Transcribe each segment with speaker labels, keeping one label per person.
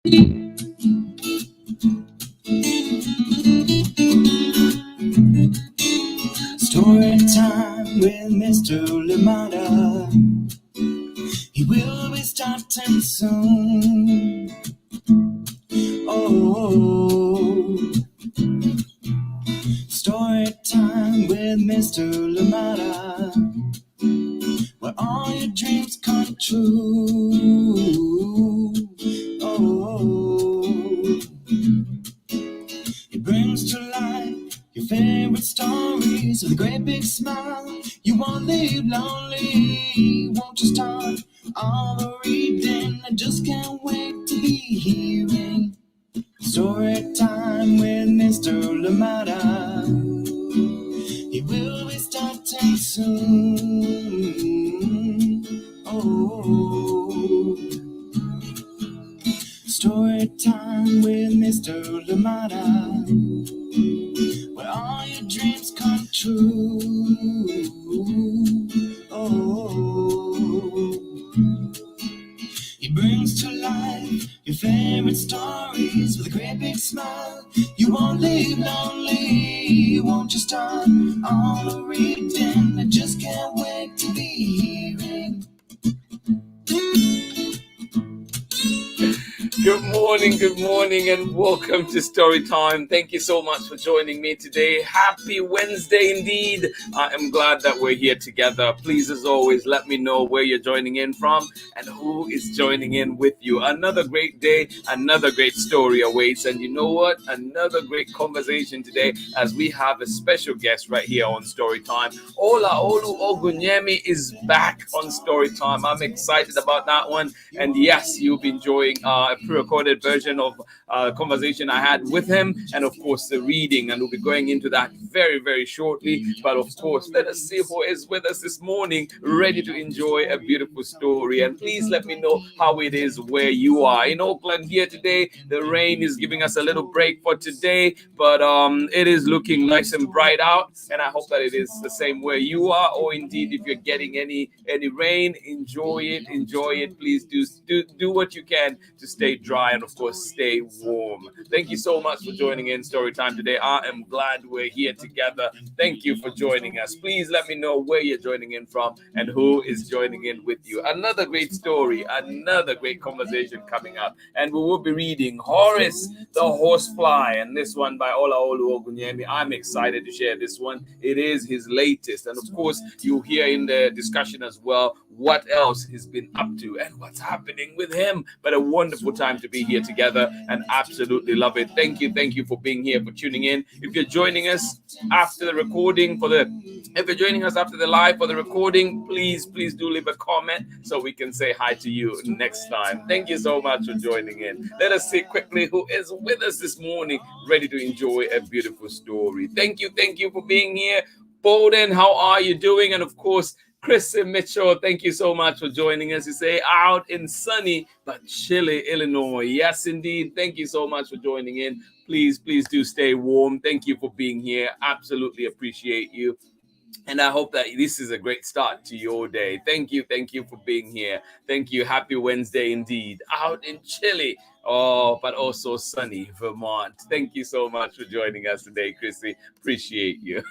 Speaker 1: Story time with Mr. Lamada. He will be starting soon. Oh, story time with Mr. Lamada, where all your dreams come true. Oh, he brings to life your favorite stories with a great big smile. You won't leave lonely, won't you start all the reading? I just can't wait to be hearing story time with Mr. Lamada. He will be starting soon. Oh, story time with Mr. Lamada, where all your dreams come true. Oh, he brings to life your favorite stories with a great big smile. You won't leave lonely, won't you start all the reading? I just can't wait to be hearing.
Speaker 2: Good morning, and welcome to Story Time. Thank you so much for joining me today. Happy Wednesday indeed. I am glad that we're here together. Please, as always, let me know where you're joining in from and who is joining in with you. Another great day, another great story awaits. And you know what? Another great conversation today as we have a special guest right here on Story Time. Olaolu Ogunyemi is back on Story Time. I'm excited about that one. And yes, you'll be enjoying a pre-recorded version of a conversation I had with him, and of course the reading, and we'll be going into that very, very shortly. But of course, let us see who is with us this morning, ready to enjoy a beautiful story. And please let me know how it is where you are. In Oakland here today, the rain is giving us a little break for today, but it is looking nice and bright out, and I hope that it is the same where you are, or indeed if you're getting any rain, enjoy it. Please do what you can to stay dry and of course stay warm. Thank you so much for joining in Story Time today. I am glad we're here together. Thank you for joining us. Please let me know where you're joining in from and who is joining in with you. Another great story, another great conversation coming up, and we will be reading Horace the Horse Fly, and this one by Olaolu Ogunyemi. I'm excited to share this one. It is his latest, and of course you'll hear in the discussion as well what else he's been up to and what's happening with him. But a wonderful time to be here together, and absolutely love it. Thank you for being here, for tuning in. If you're joining us after the recording if you're joining us after the live for the recording, please do leave a comment so we can say hi to you next time. Thank you so much for joining in. Let us see quickly who is with us this morning, ready to enjoy a beautiful story. Thank you for being here. Bowden, how are you doing? And of course, Chris Mitchell, thank you so much for joining us. You say out in sunny but chilly Illinois. Yes, indeed. Thank you so much for joining in. Please do stay warm. Thank you for being here. Absolutely appreciate you. And I hope that this is a great start to your day. Thank you for being here. Thank you. Happy Wednesday indeed. Out in chilly, but also sunny Vermont. Thank you so much for joining us today, Chrissy. Appreciate you.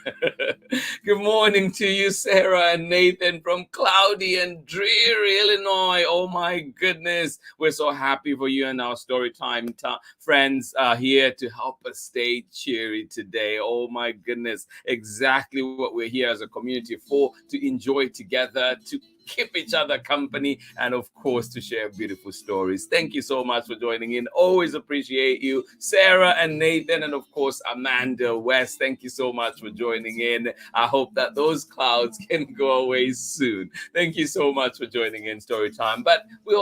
Speaker 2: Good morning to you, Sarah and Nathan from cloudy and dreary Illinois. Oh my goodness. We're so happy for you and our Storytime friends here to help us stay cheery today. Oh my goodness. Exactly what we're here as a community for, to enjoy together, to keep each other company, and of course to share beautiful stories. Thank you so much for joining in. Always appreciate you, Sarah and Nathan, and of course Amanda West. Thank you so much for joining in. I hope that those clouds can go away soon. Thank you so much for joining in Storytime. But we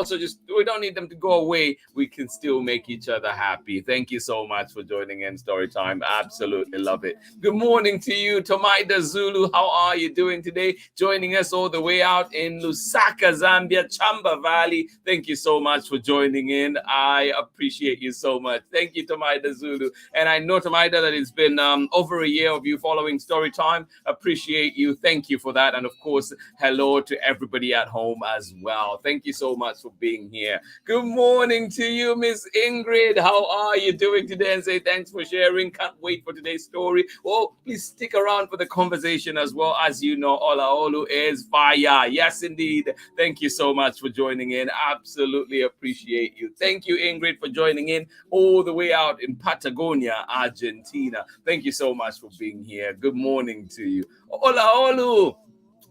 Speaker 2: don't need them to go away. We can still make each other happy. Thank you so much for joining in Storytime. Absolutely love it. Good morning to you, Tomaida Zulu. How are you doing today? Joining us all the way out in in Lusaka, Zambia, Chamba Valley. Thank you so much for joining in. I appreciate you so much. Thank you, Tomaida Zulu. And I know, Tomaida, that it's been over a year of you following Storytime. Appreciate you. Thank you for that. And of course, hello to everybody at home as well. Thank you so much for being here. Good morning to you, Miss Ingrid. How are you doing today? And say thanks for sharing. Can't wait for today's story. Oh, please stick around for the conversation as well. As you know, Olaolu is fire. Yes, indeed. Thank you so much for joining in. Absolutely appreciate you. Thank you, Ingrid, for joining in all the way out in Patagonia, Argentina. Thank you so much for being here. Good morning to you. Olaolu,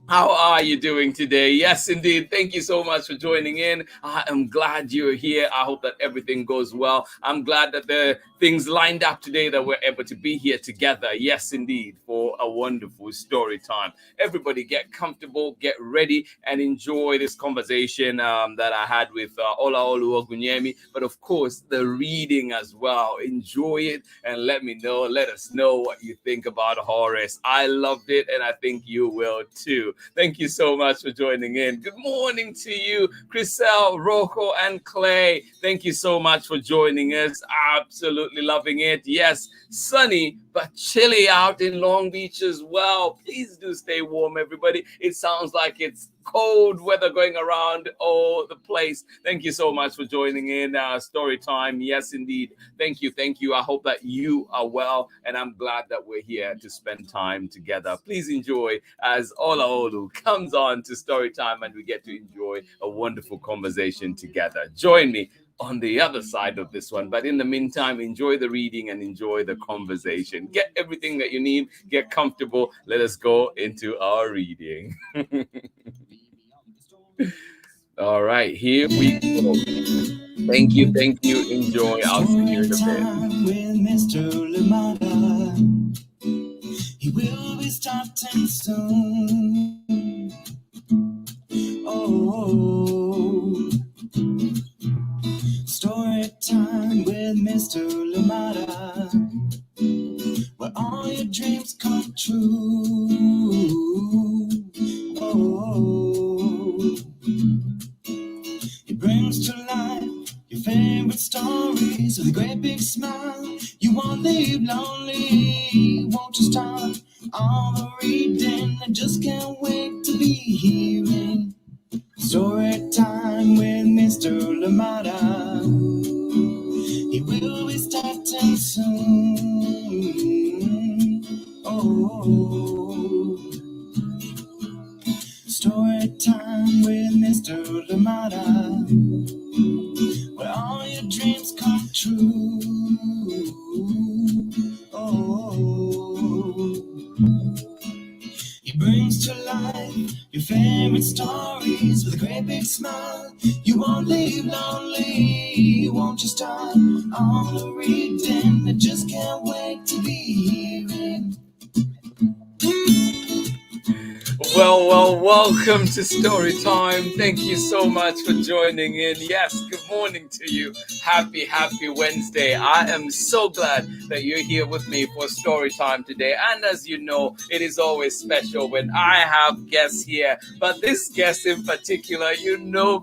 Speaker 2: how are you doing today? Yes, indeed. Thank you so much for joining in. I am glad you're here. I hope that everything goes well. I'm glad that the things lined up today that we're able to be here together. Yes, indeed, for a wonderful story time. Everybody get comfortable, get ready, and enjoy this conversation that I had with Olaolu Ogunyemi. But of course, the reading as well. Enjoy it and let us know what you think about Horace. I loved it, and I think you will too. Thank you so much for joining in. Good morning to you, Chriselle, Rocco, and Clay. Thank you so much for joining us. Absolutely loving it. Yes, sunny but chilly out in Long Beach as well. Please do stay warm, everybody. It sounds like it's cold weather going around all the place. Thank you so much for joining in story time. Yes, indeed. Thank you. I hope that you are well, and I'm glad that we're here to spend time together. Please enjoy as Olaolu comes on to story time, and we get to enjoy a wonderful conversation together. Join me on the other side of this one, but in the meantime, enjoy the reading and enjoy the conversation. Get everything that you need, get comfortable. Let us go into our reading. All right, here we go. Thank you. Enjoy. I'll see you in a bit.
Speaker 1: With Mr. Lamada, he will be starting soon. Oh, story time with Mr. Lamada, where all your dreams come true. Oh, he brings to life your favorite stories with a great big smile. You won't leave lonely, won't you start all the reading? I just can't wait to be hearing story time with Mr. Lamada. He will be starting soon. Oh, story time with Mr. Lamada, where all your dreams come true. Oh, he brings to life your favorite stories with a great big smile. You won't leave lonely, won't you start on the reading? I just can't wait to be hearing.
Speaker 2: Well, welcome to Story Time. Thank you so much for joining in. Yes, good morning to you. Happy Wednesday. I am so glad that you're here with me for Story Time today. And as you know, it is always special when I have guests here. But this guest in particular,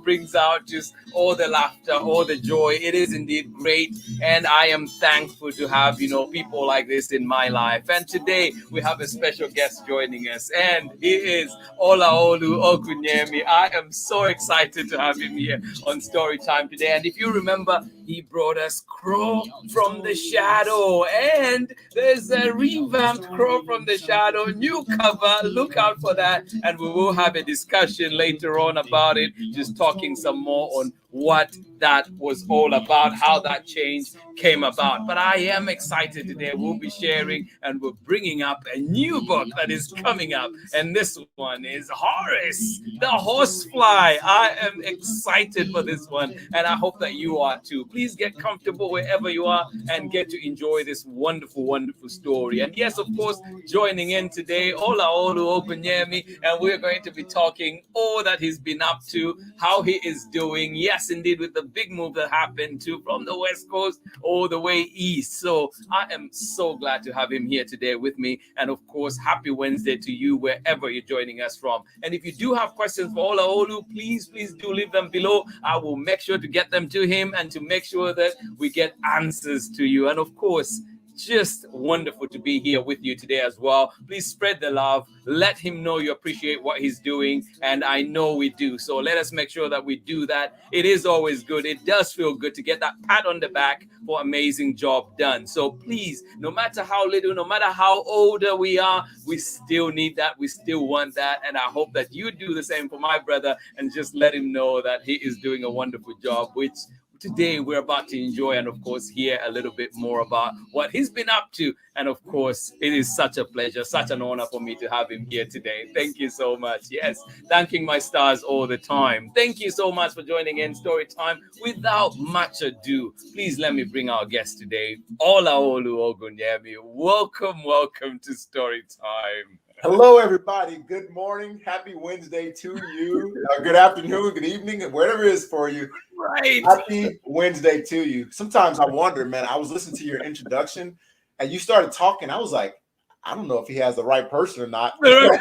Speaker 2: brings out just all the laughter, all the joy. It is indeed great. And I am thankful to have, people like this in my life. And today we have a special guest joining us. And he is Olaolu Ogunyemi. I am so excited to have him here on Story Time today. And if you remember, he brought us Crow from the Shadow. And there's a revamped Crow from the Shadow, new cover. Look out for that. And we will have a discussion later on about it, just talking some more on what that was all about, how that change came about. But I am excited today. We'll be sharing and we're bringing up a new book that is coming up. And this one is Horace the Horse Fly. I am excited for this one. And I hope that you are too. please get comfortable wherever you are and get to enjoy this wonderful, wonderful story. And yes, of course, joining in today, Olaolu Ogunyemi, and we're going to be talking all that he's been up to, how he is doing. Yes, indeed, with the big move that happened too from the West Coast all the way east. So I am so glad to have him here today with me. And of course, happy Wednesday to you wherever you're joining us from. And if you do have questions for Olaolu, please do leave them below. I will make sure to get them to him and to make sure that we get answers to you. And of course, just wonderful to be here with you today as well. Please spread the love. Let him know you appreciate what he's doing. And I know we do. So let us make sure that we do that. It is always good. It does feel good to get that pat on the back for amazing job done. So please, no matter how little, no matter how older we are, we still need that. We still want that. And I hope that you do the same for my brother and just let him know that he is doing a wonderful job, which today we're about to enjoy and of course hear a little bit more about what he's been up to. And of course, it is such a pleasure, such an honor for me to have him here today. Thank you so much. Yes, thanking my stars all the time. Thank you so much for joining in Story Time. Without much ado, please let me bring our guest today, Olaolu Ogunyemi. Welcome to Story Time.
Speaker 3: Hello, everybody. Good morning. Happy Wednesday to you. Good afternoon, good evening, whatever it is for you.
Speaker 2: Right.
Speaker 3: Happy Wednesday to you. Sometimes I wonder, man, I was listening to your introduction and you started talking. I was like, I don't know if he has the right person or not. I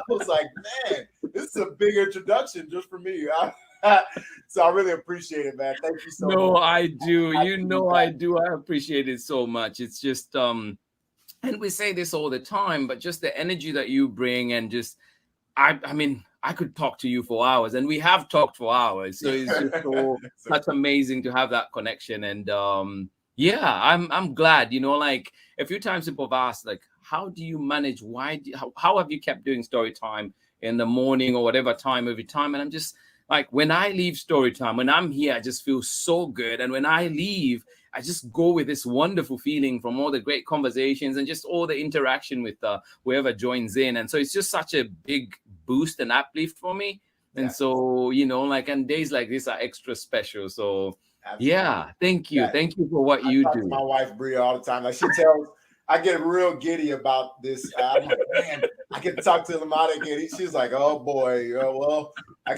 Speaker 3: was like, man, this is a big introduction just for me. So I really appreciate it, man. Thank you so much.
Speaker 2: No, I do. I do. I appreciate it so much. It's just and we say this all the time, but just the energy that you bring and just I mean, I could talk to you for hours, and we have talked for hours. So it's just such amazing to have that connection. And yeah, I'm glad. Like a few times people have asked, like, how do you manage? How have you kept doing story time in the morning or whatever time every time? And I'm just like, when I leave story time, when I'm here, I just feel so good. And when I leave, I just go with this wonderful feeling from all the great conversations and just all the interaction with whoever joins in. And so it's just such a big boost and uplift for me. Yeah. And so, like, and days like this are extra special. So absolutely. Yeah, thank you. Yeah. Thank you for what you do.
Speaker 3: My wife, Bria, all the time. Like she tells, I get real giddy about this. I'm like, man, I get to talk to Lamada again. She's like, oh boy, well, I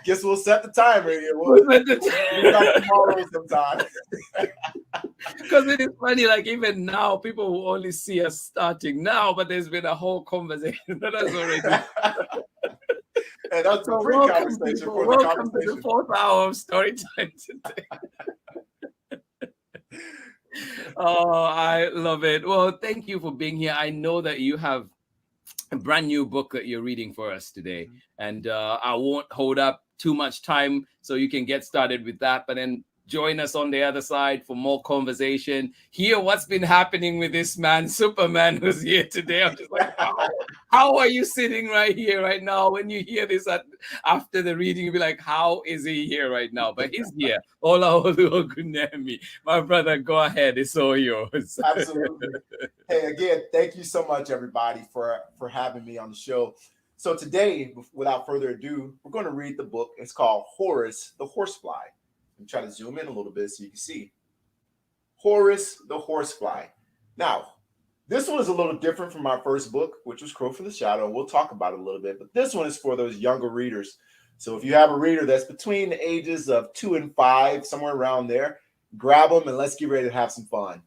Speaker 3: guess we'll set the timer here. We'll talk tomorrow sometime.
Speaker 2: Because it is funny, like even now, people will only see us starting now, but there's been a whole conversation that has already.
Speaker 3: And that's a pre-conversation for the conversation.
Speaker 2: Welcome to the 4th hour of story time today. Oh, I love it. Well, thank you for being here. I know that you have a brand new book that you're reading for us today, and I won't hold up too much time so you can get started with that, but then join us on the other side for more conversation. Hear what's been happening with this man, Superman, who's here today. I'm just like, how are you sitting right here right now? When you hear this after the reading, you'll be like, how is he here right now? But he's here. Olaolu Ogunyemi. My brother, go ahead. It's all yours.
Speaker 3: Absolutely. Hey, again, thank you so much, everybody, for having me on the show. So today, without further ado, we're going to read the book. It's called Horace the Horse Fly. I'm trying to zoom in a little bit so you can see. Horace the Horse Fly. Now, this one is a little different from my first book, which was Crow from the Shadow. We'll talk about it a little bit, but this one is for those younger readers. So if you have a reader that's between the ages of 2 and 5, somewhere around there, grab them and let's get ready to have some fun.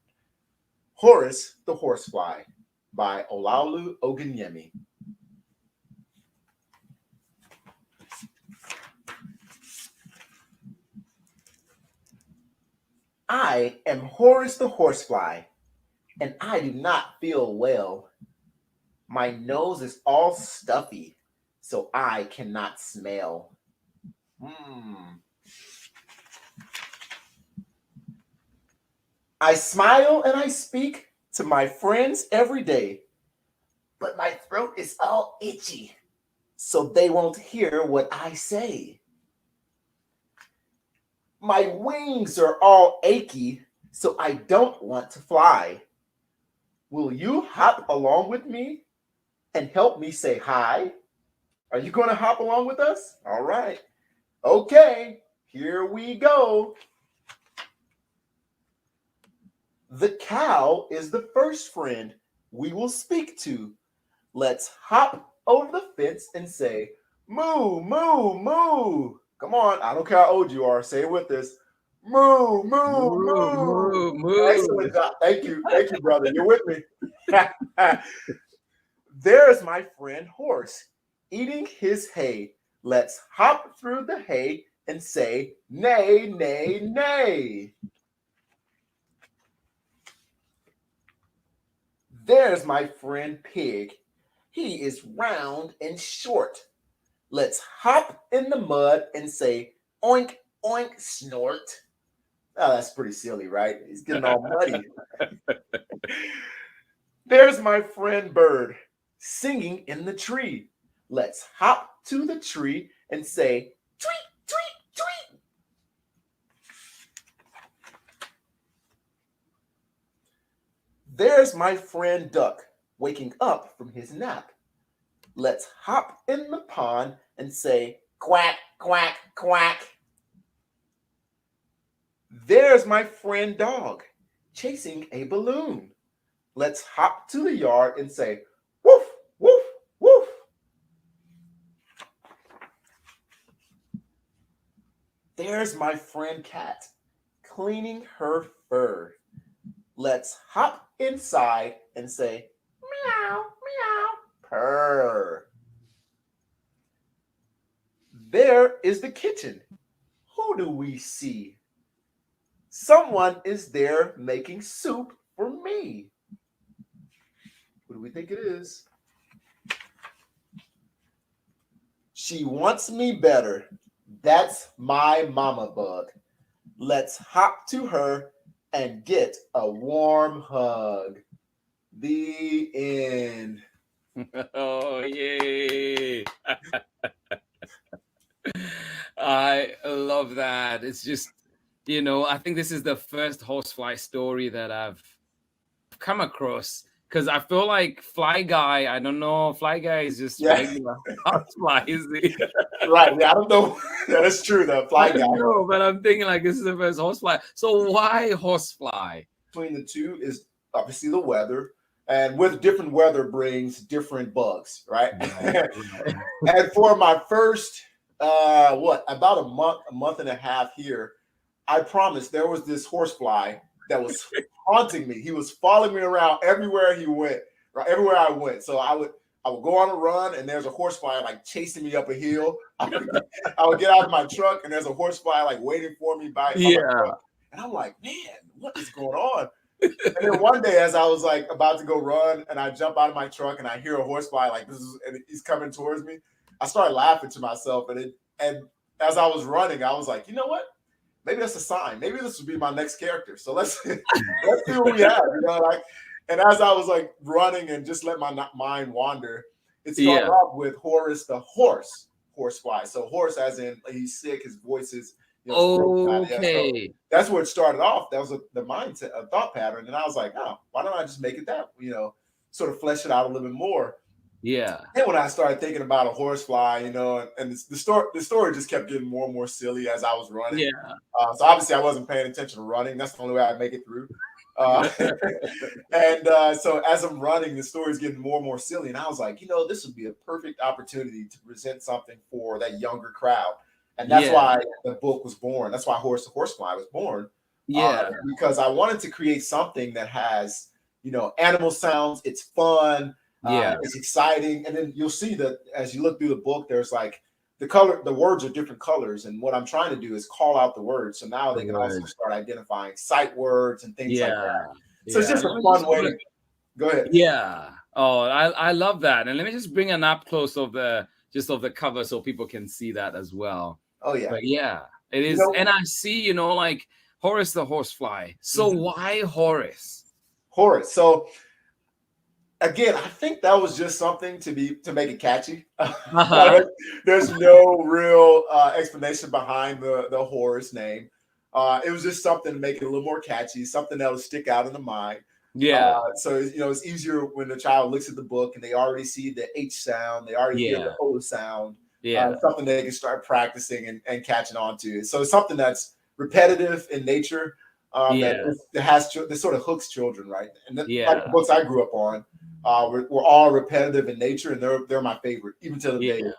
Speaker 3: Horace the Horse Fly by Olaolu Ogunyemi. I am Horace the Horsefly, and I do not feel well. My nose is all stuffy, so I cannot smell. I smile and I speak to my friends every day, but my throat is all itchy, so they won't hear what I say. My wings are all achy, so I don't want to fly. Will you hop along with me and help me say hi? Are you going to hop along with us? All right. Okay, here we go. The cow is the first friend we will speak to. Let's hop over the fence and say, moo, moo, moo. Come on, I don't care how old you are. Say it with us. Moo, moo,
Speaker 2: Moo,
Speaker 3: moo.
Speaker 2: moo, moo.
Speaker 3: Excellent job. Thank you. Thank you, brother. You're with me. There's my friend Horse eating his hay. Let's hop through the hay and say, neigh, neigh, neigh. There's my friend Pig. He is round and short. Let's hop in the mud and say, oink, oink, snort. Oh, that's pretty silly, right? He's getting all muddy. There's my friend Bird singing in the tree. Let's hop to the tree and say, tweet, tweet, tweet. There's my friend Duck waking up from his nap. Let's hop in the pond and say, quack, quack, quack. There's my friend Dog chasing a balloon. Let's hop to the yard and say, woof, woof, woof. There's my friend Cat cleaning her fur. Let's hop inside and say, meow, meow, purr. There is the kitchen. Who do we see? Someone is there making soup for me. Who do we think it is? She wants me better. That's my mama bug. Let's hop to her and get a warm hug. The end.
Speaker 2: Oh, yay. I love that. It's just, I think this is the first horsefly story that I've come across, because I feel like Fly Guy, I don't know, Fly Guy is just regular horsefly, is he?
Speaker 3: Right, yeah, I don't know. Yeah, that's true, the Fly Guy.
Speaker 2: No, but I'm thinking like this is the first horsefly. So why horsefly?
Speaker 3: Between the two is obviously the weather, and with different weather brings different bugs, right? And for my first, about a month and a half here, I promised there was this horsefly that was haunting me. He was following me around everywhere he went, right? Everywhere I went. So I would go on a run and there's a horsefly like chasing me up a hill. I would get out of my truck and there's a horsefly like waiting for me by my truck. And I'm like, man, what is going on? And then one day, as I was like about to go run, and I jump out of my truck and I hear a horsefly like and he's coming towards me. I started laughing to myself, and as I was running, I was like, you know what? Maybe that's a sign. Maybe this would be my next character. So let's see what we have. And as I was like running and just let my mind wander, it started off with Horace the Horse Fly. So horse, as in he's sick, his voice is.
Speaker 2: Okay.
Speaker 3: So that's where it started off. That was the mindset, a thought pattern. And I was like, oh, why don't I just make it that, sort of flesh it out a little bit more.
Speaker 2: Yeah.
Speaker 3: And when I started thinking about a horsefly, and the story just kept getting more and more silly as I was running.
Speaker 2: Yeah.
Speaker 3: So obviously I wasn't paying attention to running. That's the only way I'd make it through. So as I'm running, the story's getting more and more silly. And I was like, this would be a perfect opportunity to present something for that younger crowd. And that's why the book was born. That's why Horace the Horse Fly was born. Because I wanted to create something that has, animal sounds. It's fun. It's exciting. And then you'll see that as you look through the book, there's like the words are different colors. And what I'm trying to do is call out the words. So now they can also start identifying sight words and things like that. So it's just a fun way. Go ahead.
Speaker 2: Yeah. Oh, I love that. And let me just bring an up close of the cover so people can see that as well.
Speaker 3: Oh, yeah.
Speaker 2: But yeah, it is. And I see, like Horace the Horse Fly. So why Horace?
Speaker 3: Horace. So again, I think that was just something to make it catchy. There's no real explanation behind the Horace name. It was just something to make it a little more catchy, something that would stick out in the mind.
Speaker 2: Yeah.
Speaker 3: So it's easier when the child looks at the book and they already see the H sound, they already hear the O sound. Something they can start practicing and catching on to. So it's something that's repetitive in nature, that has that sort of hooks children, right? And like the books I grew up on, were all repetitive in nature, and they're my favorite even to the day. If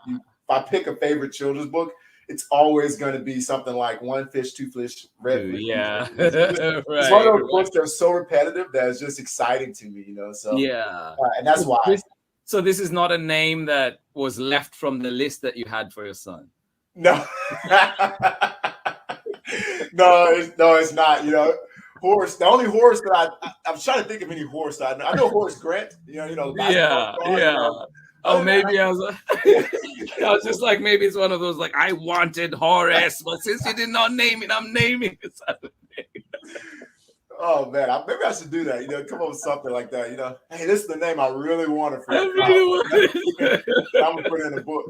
Speaker 3: I pick a favorite children's book, it's always going to be something like One Fish, Two Fish, Red Fish. It's one of those books that are so repetitive that it's just exciting to me, So and that's why.
Speaker 2: So this is not a name that was left from the list that you had for your son.
Speaker 3: No, no, it's not. Horace. The only Horace that I'm trying to think of any Horace that I know. Horace Grant.
Speaker 2: Oh, maybe I was just like, maybe it's one of those like, I wanted Horace, but since you did not name it, I'm naming it.
Speaker 3: Oh man, maybe I should do that. Come up with something like that. Hey, this is the name I really wanted for you. I'm gonna put it in a book.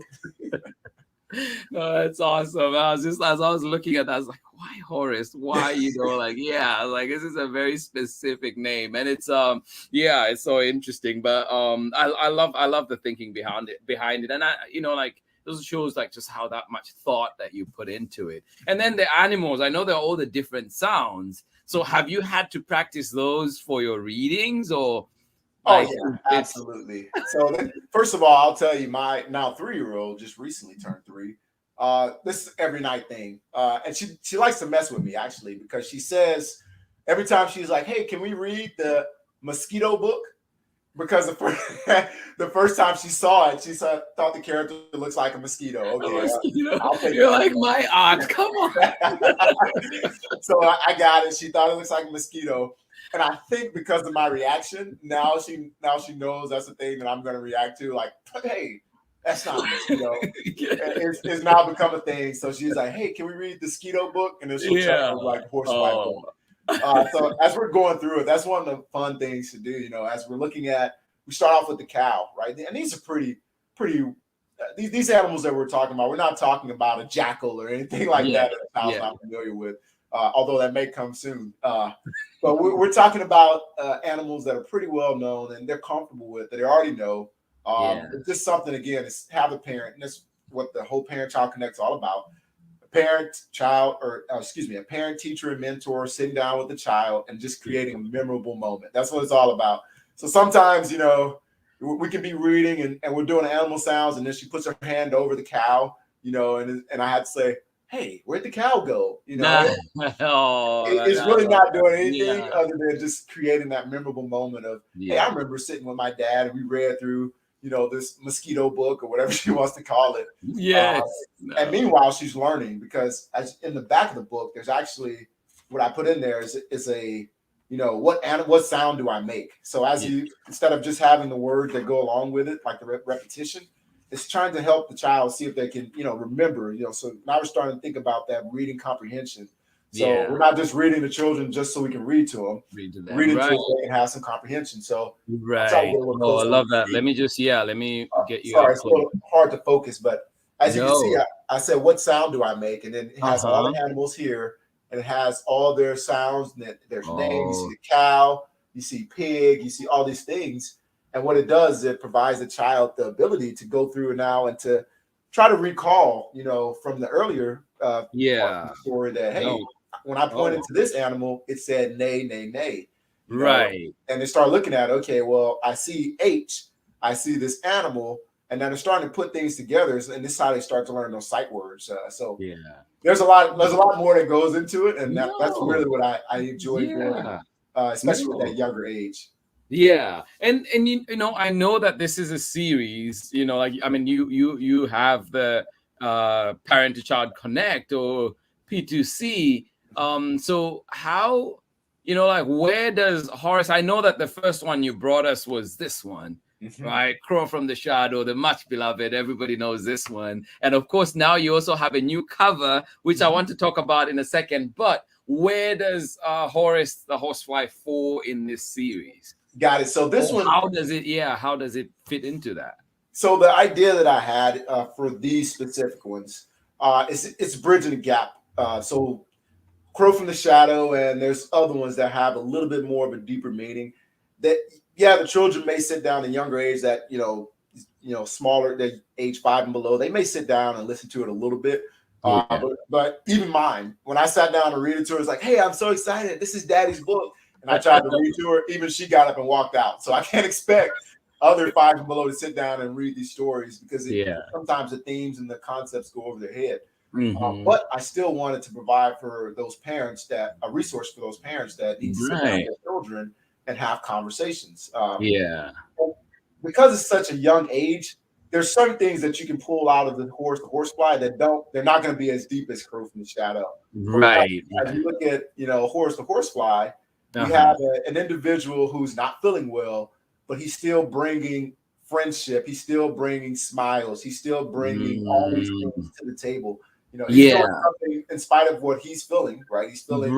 Speaker 2: No, that's awesome. As I was looking at that, I was like, why Horace? Why, this is a very specific name, and it's it's so interesting. But I love the thinking behind it, and those shows like just how that much thought that you put into it. And then the animals, I know they're all the different sounds. So have you had to practice those for your readings or?
Speaker 3: Oh yeah, absolutely. So first of all, I'll tell you, my now 3-year-old just recently turned 3. This is every night thing, and she likes to mess with me actually, because she says every time she's like, "Hey, can we read the mosquito book?" Because the first time she saw it, she thought the character looks like a mosquito. Okay, I'll take
Speaker 2: You're like my aunt. Come on.
Speaker 3: So I got it. She thought it looks like a mosquito. And I think because of my reaction, now she knows that's the thing that I'm going to react to. Like, hey, that's not a mosquito. It's now become a thing. So she's like, hey, can we read the Skeeto book? And then she'll chuckle like Horsefly book. So as we're going through it, that's one of the fun things to do. As we're looking at, we start off with the cow, right? And these are pretty. These animals that we're talking about, we're not talking about a jackal or anything like that the child's not familiar with. Although that may come soon. But we're talking about animals that are pretty well known and they're comfortable with, that they already know. It's just something, again, is have a parent, and that's what the whole Parent-Child Connect is all about. A parent, teacher, and mentor sitting down with the child and just creating a memorable moment. That's what it's all about. So sometimes, we can be reading and we're doing animal sounds, and then she puts her hand over the cow, and I had to say, hey, where'd the cow go? It's really not doing anything other than just creating that memorable moment of, hey, I remember sitting with my dad and we read through, this mosquito book or whatever she wants to call it. And meanwhile, she's learning, because as in the back of the book, there's actually what I put in there is a, what sound do I make? So instead of just having the words that go along with it, like the repetition, it's trying to help the child see if they can, remember, so now we're starting to think about that reading comprehension. So we're not just reading to children just so we can read to them. Reading to them so they can have some comprehension. So
Speaker 2: I love that. Let me get you.
Speaker 3: Sorry, it's a little hard to focus, but as you can see, I said, what sound do I make? And then it has all the animals here, and it has all their sounds. And there's names. You see the cow, you see pig, you see all these things. And what it does is it provides the child the ability to go through now and to try to recall, from the earlier story that, hey, when I pointed to this animal, it said nay, nay, nay.
Speaker 2: Right.
Speaker 3: And they start looking at, okay, well, I see H, I see this animal, and then they're starting to put things together. And this is how they start to learn those sight words. There's a lot more that goes into it. And that's really what I enjoy doing, especially with that younger age.
Speaker 2: Yeah, and I know that this is a series. You have the Parent-to-Child Connect or P2C. So how, where does Horace? I know that the first one you brought us was this one, right? Crow from the Shadow, the much beloved. Everybody knows this one, and of course now you also have a new cover, which I want to talk about in a second. But where does Horace the Horsefly fall in this series?
Speaker 3: Got it. So this one,
Speaker 2: how does it fit into that?
Speaker 3: So the idea that I had for these specific ones it's bridging the gap. So Crow from the Shadow, and there's other ones that have a little bit more of a deeper meaning. That the children may sit down in younger age that smaller, than age 5 and below. They may sit down and listen to it a little bit, But even mine, when I sat down to read it to her, it's like, hey, I'm so excited. This is Daddy's book. And I tried to read to her. Even she got up and walked out. So I can't expect other Five and Below to sit down and read these stories because sometimes the themes and the concepts go over their head. But I still wanted to provide for those parents that a resource for those parents that need to sit down with their children and have conversations. Because it's such a young age, there's certain things that you can pull out of the Horsefly that they're not going to be as deep as Crow from the Shadow.
Speaker 2: Right.
Speaker 3: As you look at, Horace the Horsefly, you have an individual who's not feeling well, but he's still bringing friendship. He's still bringing smiles. He's still bringing all these things to the table. He's doing something in spite of what he's feeling, right? He's feeling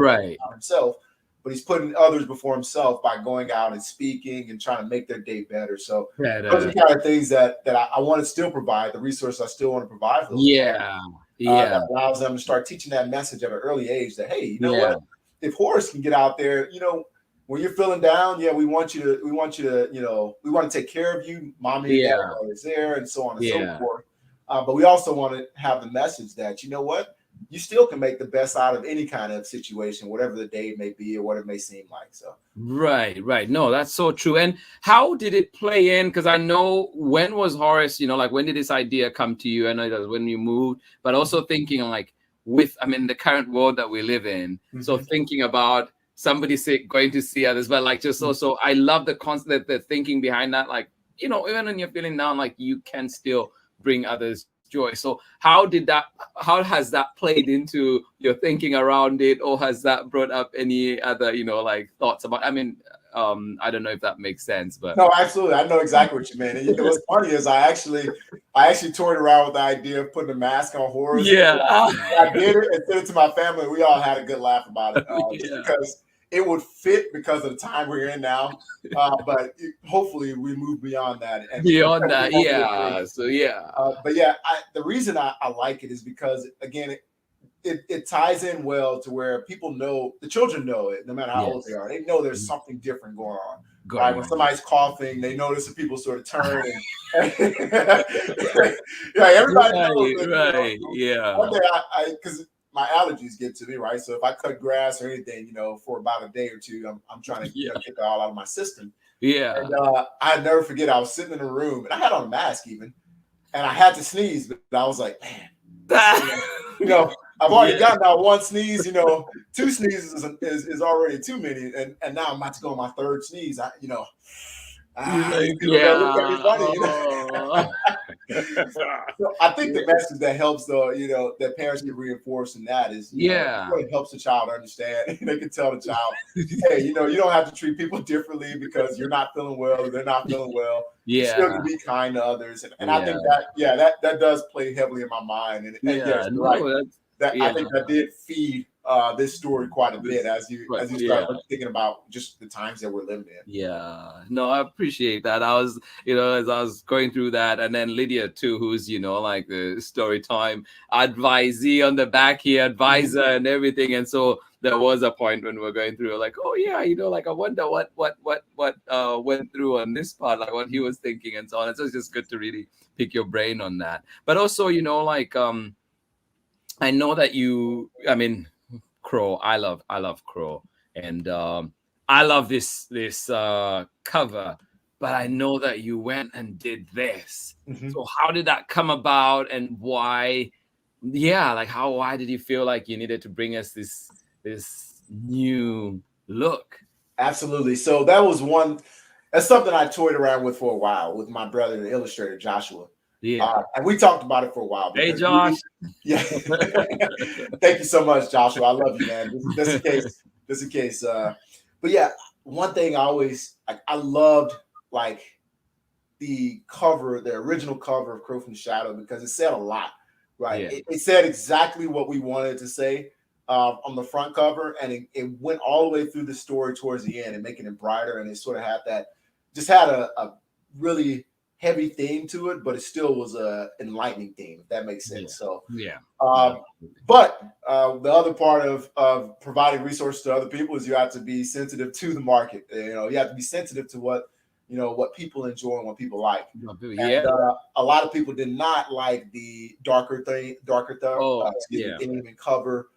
Speaker 3: himself, but he's putting others before himself by going out and speaking and trying to make their day better. So those are the kind of things that I want to still provide, the resources I still want to provide for those that allows them to start teaching that message at an early age that, hey, you know what? If Horace can get out there, when you're feeling down, we want to, we want to take care of you. Mommy and dad are always there and so on and so forth. But we also want to have the message that, you know what? You still can make the best out of any kind of situation, whatever the day may be or what it may seem like. So
Speaker 2: right. No, that's so true. And how did it play in? Because I know, when was Horace, when did this idea come to you? I know that was when you moved, but also thinking the current world that we live in. So thinking about somebody going to see others, but just also, I love the concept, the thinking behind that. Even when you're feeling down, you can still bring others joy. So how has that played into your thinking around it, or has that brought up any other thoughts about, I don't know if that makes sense, but
Speaker 3: no, absolutely, I know exactly what you mean. And what's funny is I actually toyed around with the idea of putting a mask on Horace. I did it and sent it to my family. We all had a good laugh about it, just because it would fit because of the time we're in now. But hopefully we move beyond that. And but the reason I like it is because, again, it ties in well to where people know, the children know it, no matter how old they are. They know there's something different going on. Right? When somebody's coughing, they notice that people sort of turn. And everybody knows. One day because my allergies get to me, right? So if I cut grass or anything, for about a day or two, I'm trying to get that all out of my system. And I never forget, I was sitting in a room and I had on a mask even, and I had to sneeze, but I was like, man, I've already gotten out one sneeze, two sneezes is already too many. And now I'm about to go on my third sneeze. People gotta look at me funny, So I think the message that helps, though, that parents can reinforce in that is, it helps the child understand. They can tell the child, hey, you don't have to treat people differently because you're not feeling well or they're not feeling well. You still can be kind to others. And I think that does play heavily in my mind. And yes, you're right. I think that did feed this story quite a bit as you start thinking about just the times that we're living in.
Speaker 2: I appreciate that. I was, as I was going through that, and then Lydia too, who's the story time advisee on the back here, advisor and everything. And so there was a point when we were going through, I wonder what went through on this part, what he was thinking and so on. And so it's just good to really pick your brain on that. But also, I know that Crow. I love Crow, and I love this cover. But I know that you went and did this. So how did that come about, and why? Why did you feel like you needed to bring us this new look?
Speaker 3: Absolutely. So that's something I toyed around with for a while with my brother, the illustrator Joshua. And we talked about it for a while.
Speaker 2: Hey, Josh.
Speaker 3: Thank you so much, Joshua. I love you, man. This is a case. But one thing I loved, the original cover of Crow from the Shadow, because it said a lot, right? It said exactly what we wanted to say on the front cover, and it went all the way through the story towards the end and making it brighter. And it sort of had a really heavy theme to it, but it still was a enlightening theme, if that makes sense. So but the other part of providing resources to other people is you have to be sensitive to the market. You have to be sensitive to what what people enjoy and what people like.
Speaker 2: Yeah.
Speaker 3: And a lot of people did not like the darker
Speaker 2: Yeah.
Speaker 3: theme and cover.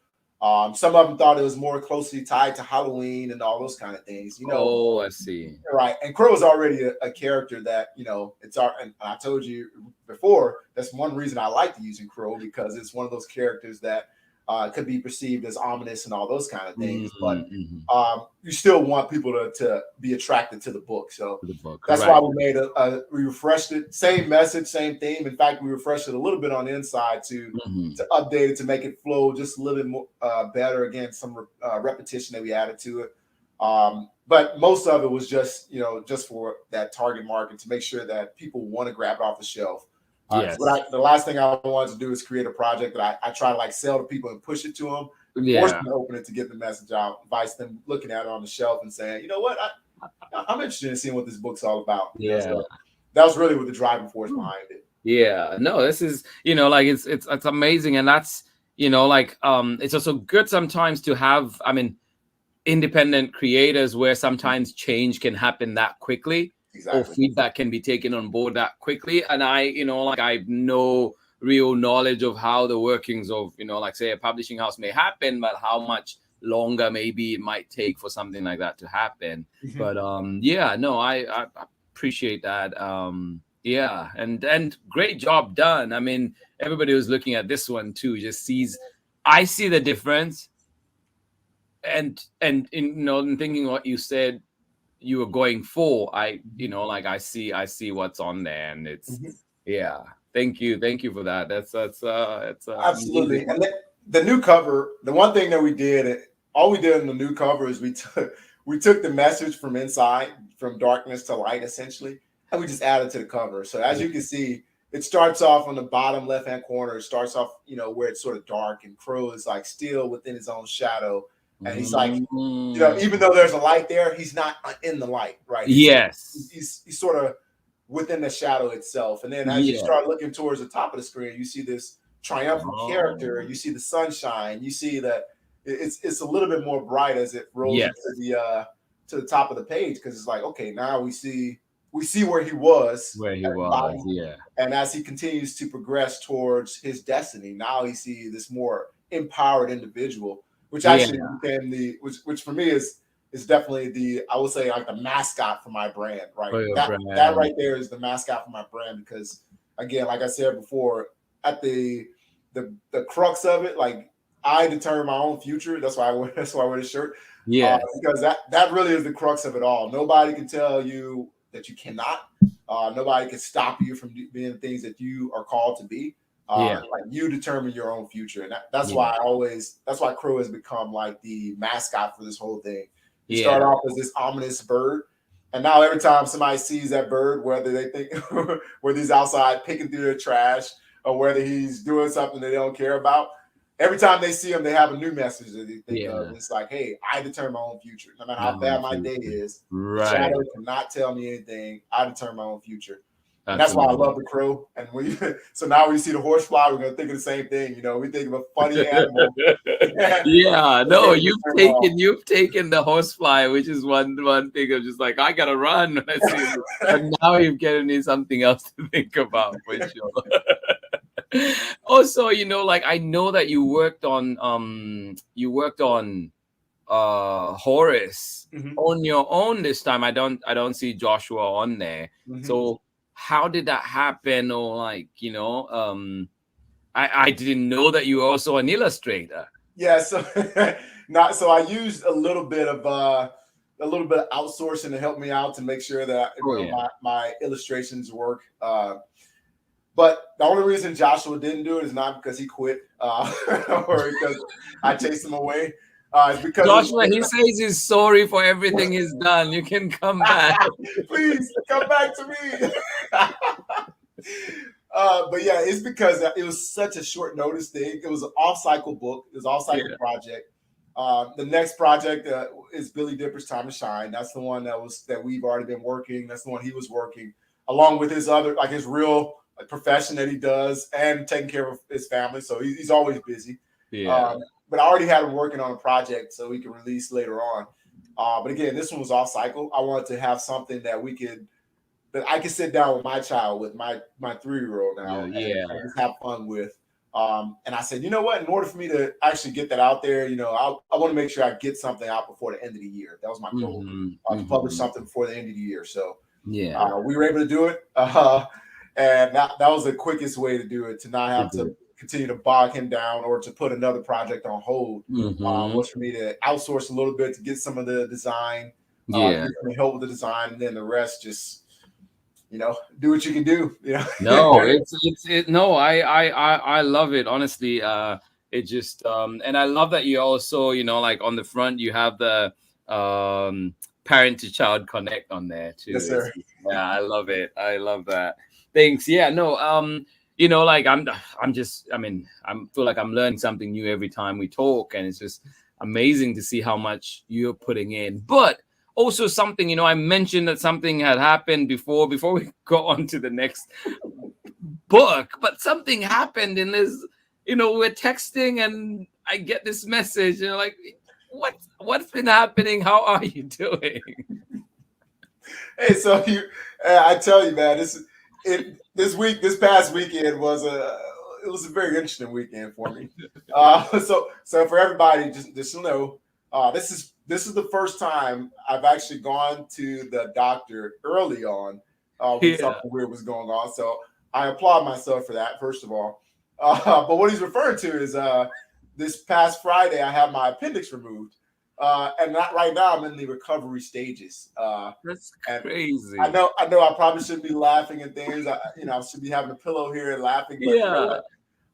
Speaker 3: Some of them thought it was more closely tied to Halloween and all those kind of things.
Speaker 2: Oh, I see.
Speaker 3: Right. And Crow is already a character that, and I told you before, that's one reason I like using Crow, because it's one of those characters that could be perceived as ominous and all those kind of things. But you still want people to be attracted to the book. So that's why we made we refreshed it. Same message, same theme. In fact, we refreshed it a little bit on the inside to update it, to make it flow just a little bit more better. Again, some repetition that we added to it. But most of it was just, just for that target market, to make sure that people want to grab it off the shelf.
Speaker 2: Yes.
Speaker 3: The last thing I wanted to do is create a project that I try to like sell to people and push it to them.
Speaker 2: Yeah.
Speaker 3: Force them to open it to get the message out, advise them looking at it on the shelf and saying, you know what, I'm interested in seeing what this book's all about.
Speaker 2: Yeah.
Speaker 3: So that was really what the driving force behind it.
Speaker 2: Yeah. No, this is, like it's amazing. And that's, it's also good sometimes to have, independent creators where sometimes change can happen that quickly. Exactly. Or feedback can be taken on board that quickly. And I have no real knowledge of how the workings of, say a publishing house may happen, but how much longer maybe it might take for something like that to happen. But I appreciate that. Yeah. And great job done. Everybody who's looking at this one too just sees, I see the difference. And in thinking what you said you were going for, I see what's on there, and it's Thank you for that. That's
Speaker 3: absolutely. Amazing. And the new cover, the one thing that we did in the new cover is we took the message from inside, from darkness to light, essentially, and we just added to the cover. So as you can see, it starts off on the bottom left-hand corner. It starts off, where it's sort of dark, and Crow is like still within his own shadow. And he's like, even though there's a light there, he's not in the light, right?
Speaker 2: Yes.
Speaker 3: He's sort of within the shadow itself. And then as you start looking towards the top of the screen, you see this triumphant character. You see the sunshine. You see that it's a little bit more bright as it rolls to the top of the page, because it's like, okay, now we see where he was. And as he continues to progress towards his destiny, now he sees this more empowered individual, which actually became which for me is definitely I would say like the mascot for my brand, right? That right there is the mascot for my brand, because again, like I said before, at the crux of it, like I determine my own future. That's why I wear the shirt. Yeah, because that really is the crux of it all. Nobody can tell you that you cannot. Nobody can stop you from being the things that you are called to be. Like you determine your own future, and that's why Crow has become like the mascot for this whole thing. You start off as this ominous bird, and now every time somebody sees that bird, whether they think whether he's outside picking through their trash or whether he's doing something they don't care about, every time they see him, they have a new message that they think of. It's like, hey, I determine my own future. No matter how bad my day is, shadow cannot tell me anything. I determine my own future. And that's why I love the Crow. And so now when you see the horsefly, we're gonna think of the same thing. We think of a funny animal.
Speaker 2: You've taken the horsefly, which is one thing of just like, I gotta run when I see it. And now you've given me something else to think about for sure. Also, I know that you worked on Horace on your own this time. I don't see Joshua on there. So how did that happen? Or I didn't know that you were also an illustrator.
Speaker 3: Yeah, so I used a little bit of outsourcing to help me out to make sure that my illustrations work. But the only reason Joshua didn't do it is not because he quit or because I chased him away. It's because
Speaker 2: Joshua, he says he's sorry for everything he's done. You can come back.
Speaker 3: Please come back to me. But yeah, it's because it was such a short notice thing. It was an off-cycle book. It was an off-cycle project. The next project is Billy Dipper's Time to Shine. That's the one that we've already been working. That's the one he was working along with his other, like his real profession that he does and taking care of his family. So he's always busy. But I already had him working on a project so we could release later on. But again, this one was off cycle. I wanted to have something that we could that I can sit down with my child, with my 3-year-old now, and just have fun with. And I said, you know what? In order for me to actually get that out there, you know, I want to make sure I get something out before the end of the year. That was my goal, to publish something before the end of the year. So we were able to do it, and that was the quickest way to do it, to not have to continue to bog him down or to put another project on hold. Was for me to outsource a little bit to get some of the design, get some help with the design, and then the rest just, you know, do what you can do. You know?
Speaker 2: No, I love it, honestly. It just and I love that you also, you know, like on the front you have the parent to child connect on there too.
Speaker 3: Yes, sir.
Speaker 2: Yeah, I love it. I love that. Thanks. Yeah, no, you know, like I feel like I'm learning something new every time we talk, and it's just amazing to see how much you're putting in. But also something, you know, I mentioned that something had happened before we go on to the next book, but something happened in this, you know, we're texting and I get this message, and like, what's been happening? How are you doing?
Speaker 3: Hey, so I tell you, man, this past weekend was a very interesting weekend for me. So for everybody, just to know, this is the first time I've actually gone to the doctor early on when something weird was going on. So I applaud myself for that, first of all. But what he's referring to is this past Friday, I had my appendix removed. And not right now, I'm in the recovery stages.
Speaker 2: That's crazy.
Speaker 3: I know I probably shouldn't be laughing and things. I should be having a pillow here and laughing. But you know what?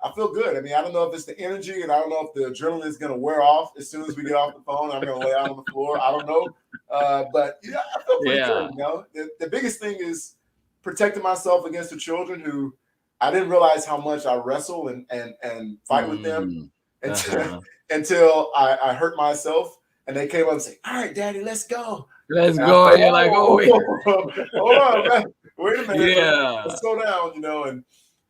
Speaker 3: I feel good. I mean, I don't know if it's the energy, and I don't know if the adrenaline is going to wear off as soon as we get off the phone. I'm going to lay out on the floor. I don't know. But yeah, I feel pretty good. You know, the biggest thing is protecting myself against the children who I didn't realize how much I wrestle and fight with them until I hurt myself. And they came up and said, "All right, Daddy, let's go.
Speaker 2: Let's go." And you're like, "Oh, wait.
Speaker 3: Hold on, man. Wait a minute. Let's slow down." You know, and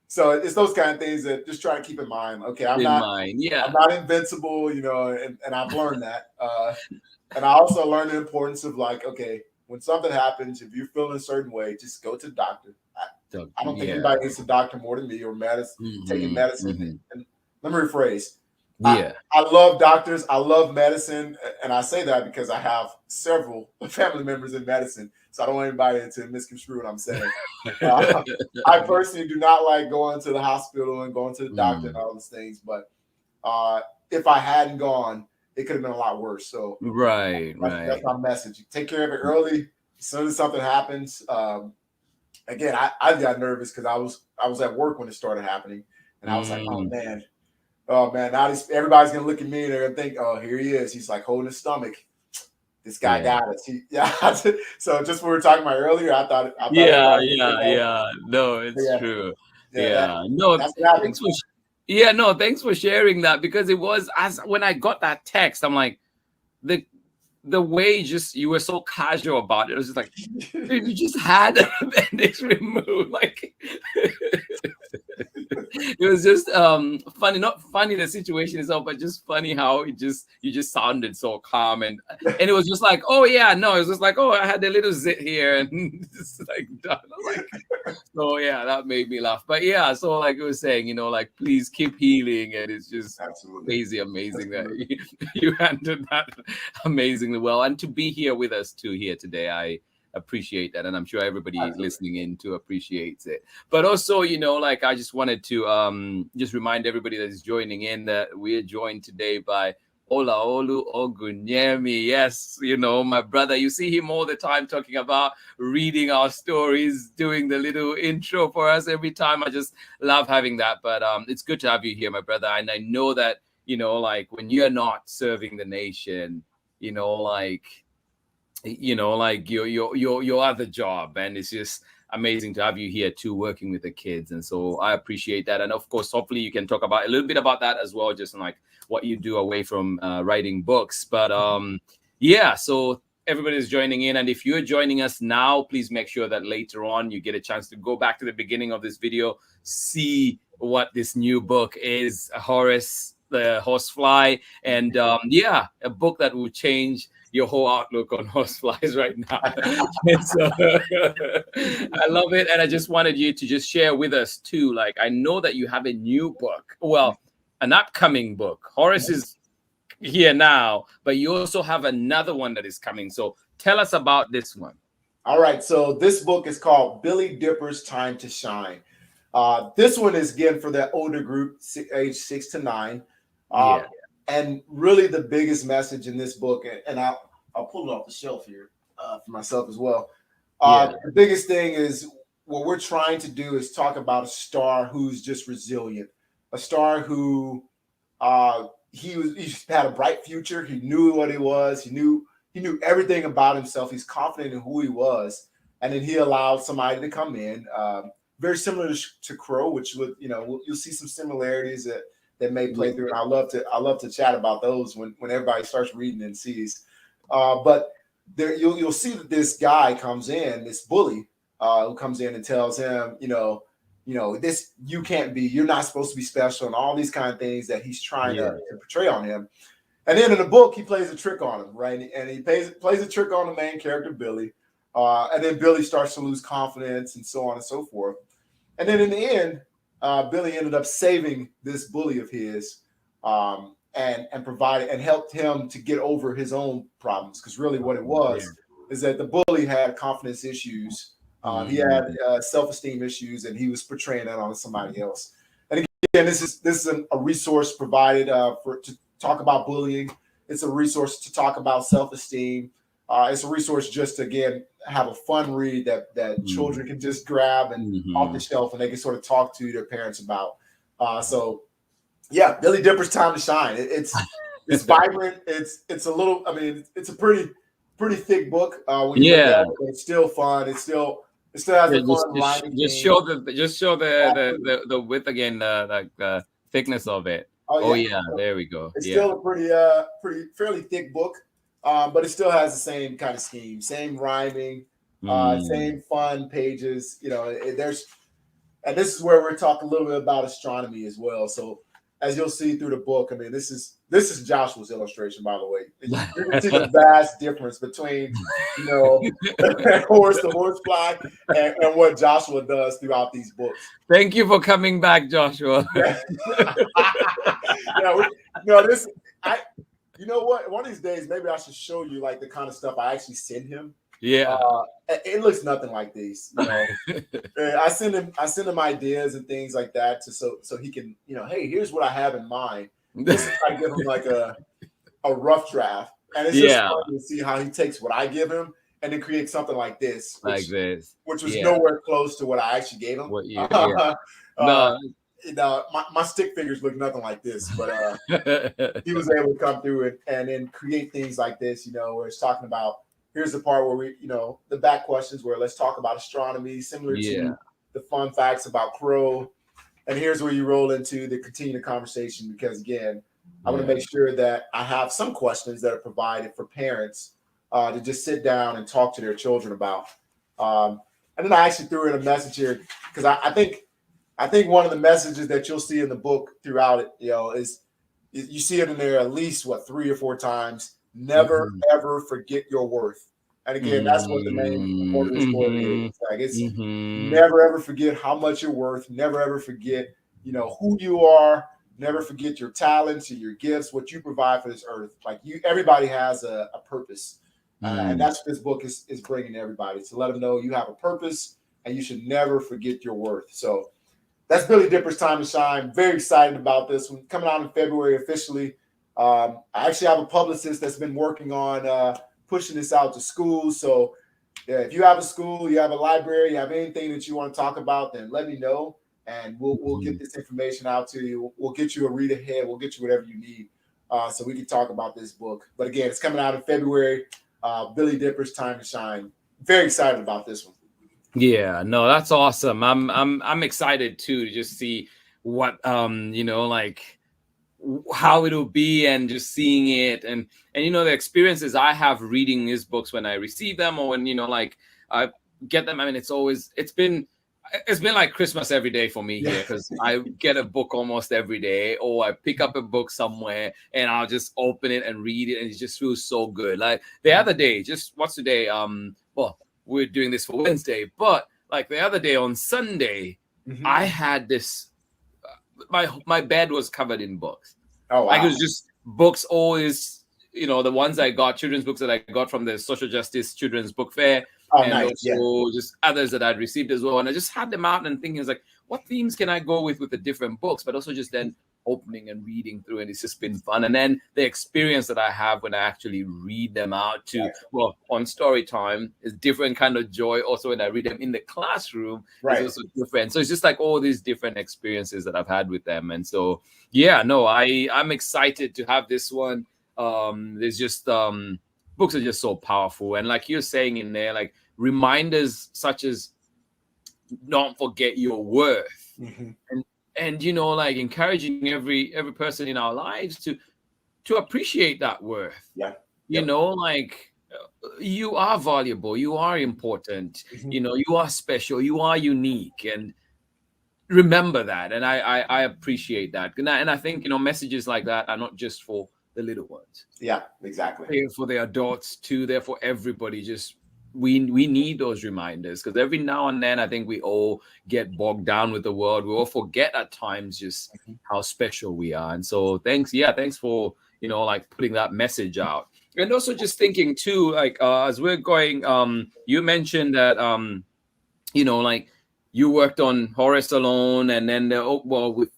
Speaker 3: so it's those kind of things that just try to keep in mind. Okay, I'm not invincible. You know, and I've learned that. And I also learned the importance of, like, okay, when something happens, if you're feeling a certain way, just go to the doctor. I don't think anybody needs a doctor more than me, or medicine, taking medicine. And let me rephrase. I love doctors. I love medicine. And I say that because I have several family members in medicine. So I don't want anybody to misconstrue what I'm saying. I personally do not like going to the hospital and going to the doctor and all those things. But if I hadn't gone, it could have been a lot worse. So that's my message. Take care of it early. As soon as something happens. Again, I got nervous because I was at work when it started happening. And I was like, oh man, now everybody's gonna look at me and they're gonna think, oh, here he is. He's like holding his stomach. This guy got it. So just what we were talking about earlier, I thought no,
Speaker 2: it's true. Thanks for sharing that, because it was, as when I got that text, I'm like, the way you were so casual about it. It was just like, you just had an appendix removed. Like, it was just funny, not funny the situation itself, but just funny how you just sounded so calm, and it was just like, oh yeah, no, it was just like, oh, I had a little zit here and just like done. Like, so yeah, that made me laugh. But yeah, so like I was saying, you know, like, please keep healing, and it's just crazy amazing that you handled that amazingly well, and to be here with us too here today. I appreciate that, and I'm sure everybody listening in too appreciates it. But also, you know, like, I just wanted to just remind everybody that is joining in that we're joined today by Olaolu Ogunyemi. Yes, you know, my brother. You see him all the time talking about reading our stories, doing the little intro for us every time. I just love having that. But it's good to have you here, my brother. And I know that, you know, like, when you're not serving the nation, you know, like your other job, and it's just amazing to have you here too, working with the kids. And so I appreciate that. And of course, hopefully you can talk about a little bit about that as well, just like what you do away from writing books. But so everybody's joining in, and if you're joining us now, please make sure that later on you get a chance to go back to the beginning of this video, see what this new book is, Horace the Horse Fly, and a book that will change your whole outlook on horseflies right now. And so I love it, and I just wanted you to just share with us too. Like, I know that you have a new book, well, an upcoming book. Horace is here now, but you also have another one that is coming. So tell us about this one.
Speaker 3: All right, so this book is called Billy Dipper's Time to Shine. This one is again for that older group, age 6 to 9. And really the biggest message in this book, and I'll pull it off the shelf here for myself as well. The biggest thing is what we're trying to do is talk about a star who's just resilient, a star who he had a bright future. He knew what he was. He knew everything about himself. He's confident in who he was, and then he allowed somebody to come in. Very similar to Crow, which would, you'll see some similarities that may play through. And I love to chat about those when everybody starts reading and sees. But there you'll see that this guy comes in, this bully who comes in and tells him, this you're not supposed to be special, and all these kind of things that he's trying to portray on him. And then in the book, he plays a trick on him, right? And he plays a trick on the main character, Billy. And then Billy starts to lose confidence and so on and so forth. And then in the end, Billy ended up saving this bully of his and provided and helped him to get over his own problems. Because really what it was is that the bully had confidence issues. He had self-esteem issues, and he was portraying that on somebody else. And again, this is a resource provided to talk about bullying. It's a resource to talk about self-esteem. It's a resource just to, again, have a fun read that children can just grab and off the shelf, and they can sort of talk to their parents about. So yeah, Billy Dipper's Time to Shine. It's vibrant. It's a little, it's a pretty thick book. When you look at it, but it's still fun. It still has a fun line.
Speaker 2: Just show the width again, the thickness of it. Oh yeah, there we go.
Speaker 3: It's still a fairly thick book, but it still has the same kind of scheme, same rhyming, same fun pages. And this is where we're talking a little bit about astronomy as well. So as you'll see through the book, this is Joshua's illustration, by the way. You can see the vast difference between, Horace the Horse Fly and what Joshua does throughout these books.
Speaker 2: Thank you for coming back, Joshua.
Speaker 3: You know what? One of these days, maybe I should show you like the kind of stuff I actually send him.
Speaker 2: Yeah,
Speaker 3: it looks nothing like these. I send him ideas and things like that so he can, hey, here's what I have in mind. This is I give him like a rough draft, and it's just fun to see how he takes what I give him and then create something like this, which was nowhere close to what I actually gave him. My stick figures look nothing like this, but he was able to come through it and then create things like this, where it's talking about, here's the part where we, the back questions where let's talk about astronomy, similar to the fun facts about Crow. And here's where you roll into the continue the conversation, because again, I want to make sure that I have some questions that are provided for parents to just sit down and talk to their children about. And then I actually threw in a message here because I think one of the messages that you'll see in the book throughout it, is you see it in there at least 3 or 4 times. Never ever forget your worth. And again, that's what the main point of this book is. It's never ever forget how much you're worth. Never ever forget, who you are. Never forget your talents and your gifts, what you provide for this earth. Like everybody has a purpose, and that's what this book is bringing to everybody, to let them know you have a purpose and you should never forget your worth. So that's Billy Dipper's Time to Shine. Very excited about this one, coming out in February officially. I actually have a publicist that's been working on pushing this out to schools. So if you have a school, you have a library, you have anything that you want to talk about, then let me know, and we'll get this information out to you. We'll get you a read ahead. We'll get you whatever you need so we can talk about this book. But again, it's coming out in February. Billy Dipper's Time to Shine. Very excited about this one.
Speaker 2: Yeah, no, that's awesome. I'm excited too to just see what how it'll be, and just seeing it, and the experiences I have reading his books when I receive them, or when I get them. It's been It's been like Christmas every day for me here because I get a book almost every day, or I pick up a book somewhere and I'll just open it and read it, and it just feels so good. Like the other day, just what's the day? Well, we're doing this for Wednesday, but like the other day on Sunday, I had this. My bed was covered in books.
Speaker 3: Oh, wow.
Speaker 2: Like it was just books always, the ones I got, children's books that I got from the Social Justice Children's Book Fair.
Speaker 3: Oh,
Speaker 2: and
Speaker 3: nice.
Speaker 2: also just others that I'd received as well. And I just had them out and thinking, it's like, what themes can I go with the different books? But also just then opening and reading through, and it's just been fun. And then the experience that I have when I actually read them out well, on story time is different kind of joy. Also, when I read them in the classroom, it's also different. So it's just like all these different experiences that I've had with them. And so, yeah, no, I'm excited to have this one. There's just books are just so powerful. And like you're saying in there, like reminders such as don't forget your worth. And like encouraging every person in our lives to appreciate that worth. Like you are valuable, you are important, you are special, you are unique, and remember that. And I appreciate that. And I think messages like that are not just for the little ones.
Speaker 3: Yeah, exactly.
Speaker 2: They're for the adults too. They're for everybody. Just we need those reminders, because every now and then I think we all get bogged down with the world. We all forget at times just how special we are. And so thanks for like putting that message out. And also just thinking too, like as we're going, you mentioned that like you worked on Horace alone, and then with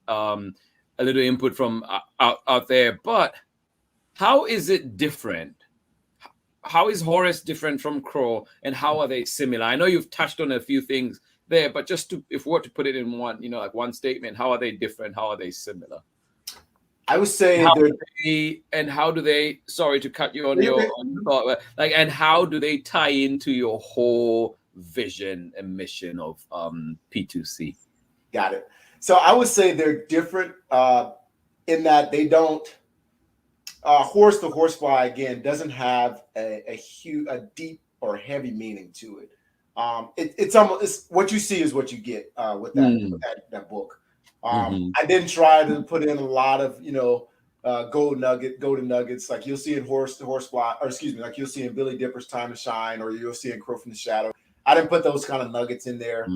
Speaker 2: a little input from out there. But how is it different? How is Horace different from Crow, and how are they similar? I know you've touched on a few things there, but just if we were to put it in one, like one statement, how are they different? How are they similar?
Speaker 3: I would say
Speaker 2: how do they? Sorry to cut you on your thought, but like, and how do they tie into your whole vision and mission of P2C?
Speaker 3: Got it. So I would say they're different in that they don't. Horace the Horse Fly, again, doesn't have a deep or heavy meaning to it. It's what you see is what you get with that book. I didn't try to put in a lot of golden nuggets like you'll see in Horace the Horse Fly, or excuse me, like you'll see in Billy Dipper's Time to Shine, or you'll see in Crow from the Shadow. I didn't put those kind of nuggets in there.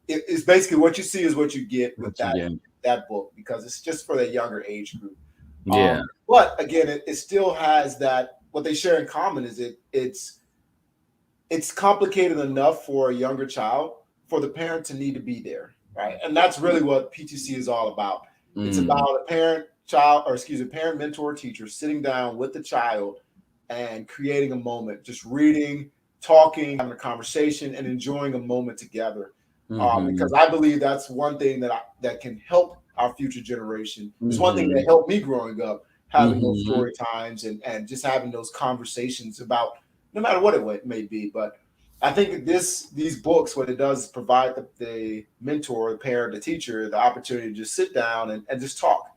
Speaker 3: It's basically what you see is what you get with that book, because it's just for the younger age group. But again, it still has that. What they share in common is it's complicated enough for a younger child for the parent to need to be there, right? And that's really what P2C is all about. It's about a parent mentor teacher sitting down with the child and creating a moment, just reading, talking, having a conversation, and enjoying a moment together. Because I believe that's one thing that can help our future generation. It's one thing that helped me growing up, having those story times and just having those conversations about no matter what it may be. But I think these books, what it does is provide the mentor, the parent, the teacher, the opportunity to just sit down and just talk.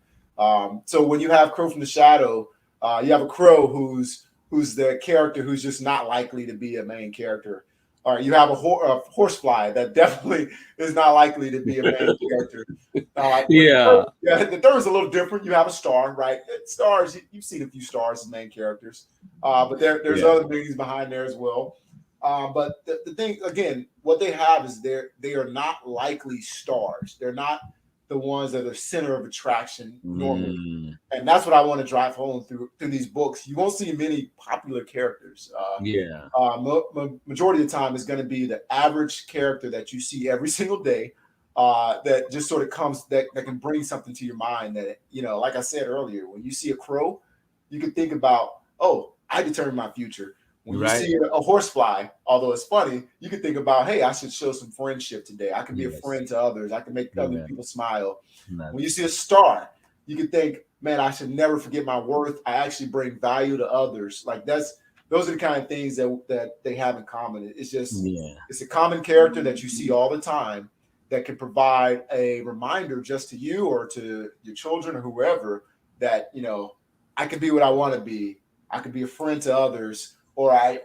Speaker 3: So when you have Crow from the Shadow, you have a crow who's the character who's just not likely to be a main character. Or you have a horsefly that definitely is not likely to be a main character. The third is a little different. You have a star, right? Stars, you've seen a few stars as main characters, but there's other things behind there as well. But the thing, again, what they have is they are not likely stars. They're not the ones that are center of attraction normally. And that's what I want to drive home through these books. You won't see many popular characters. Majority of the time is going to be the average character that you see every single day that just sort of comes, that can bring something to your mind that, like I said earlier, when you see a crow, you can think about, oh, I determine my future. When you see a horsefly, although it's funny, you can think about, hey, I should show some friendship today. I can be a friend to others. I can make other people smile. When you see a star, you can think, man, I should never forget my worth. I actually bring value to others. Like those are the kind of things that they have in common. It's just, it's a common character that you see all the time that can provide a reminder just to you or to your children or whoever that, I can be what I want to be. I can be a friend to others. or I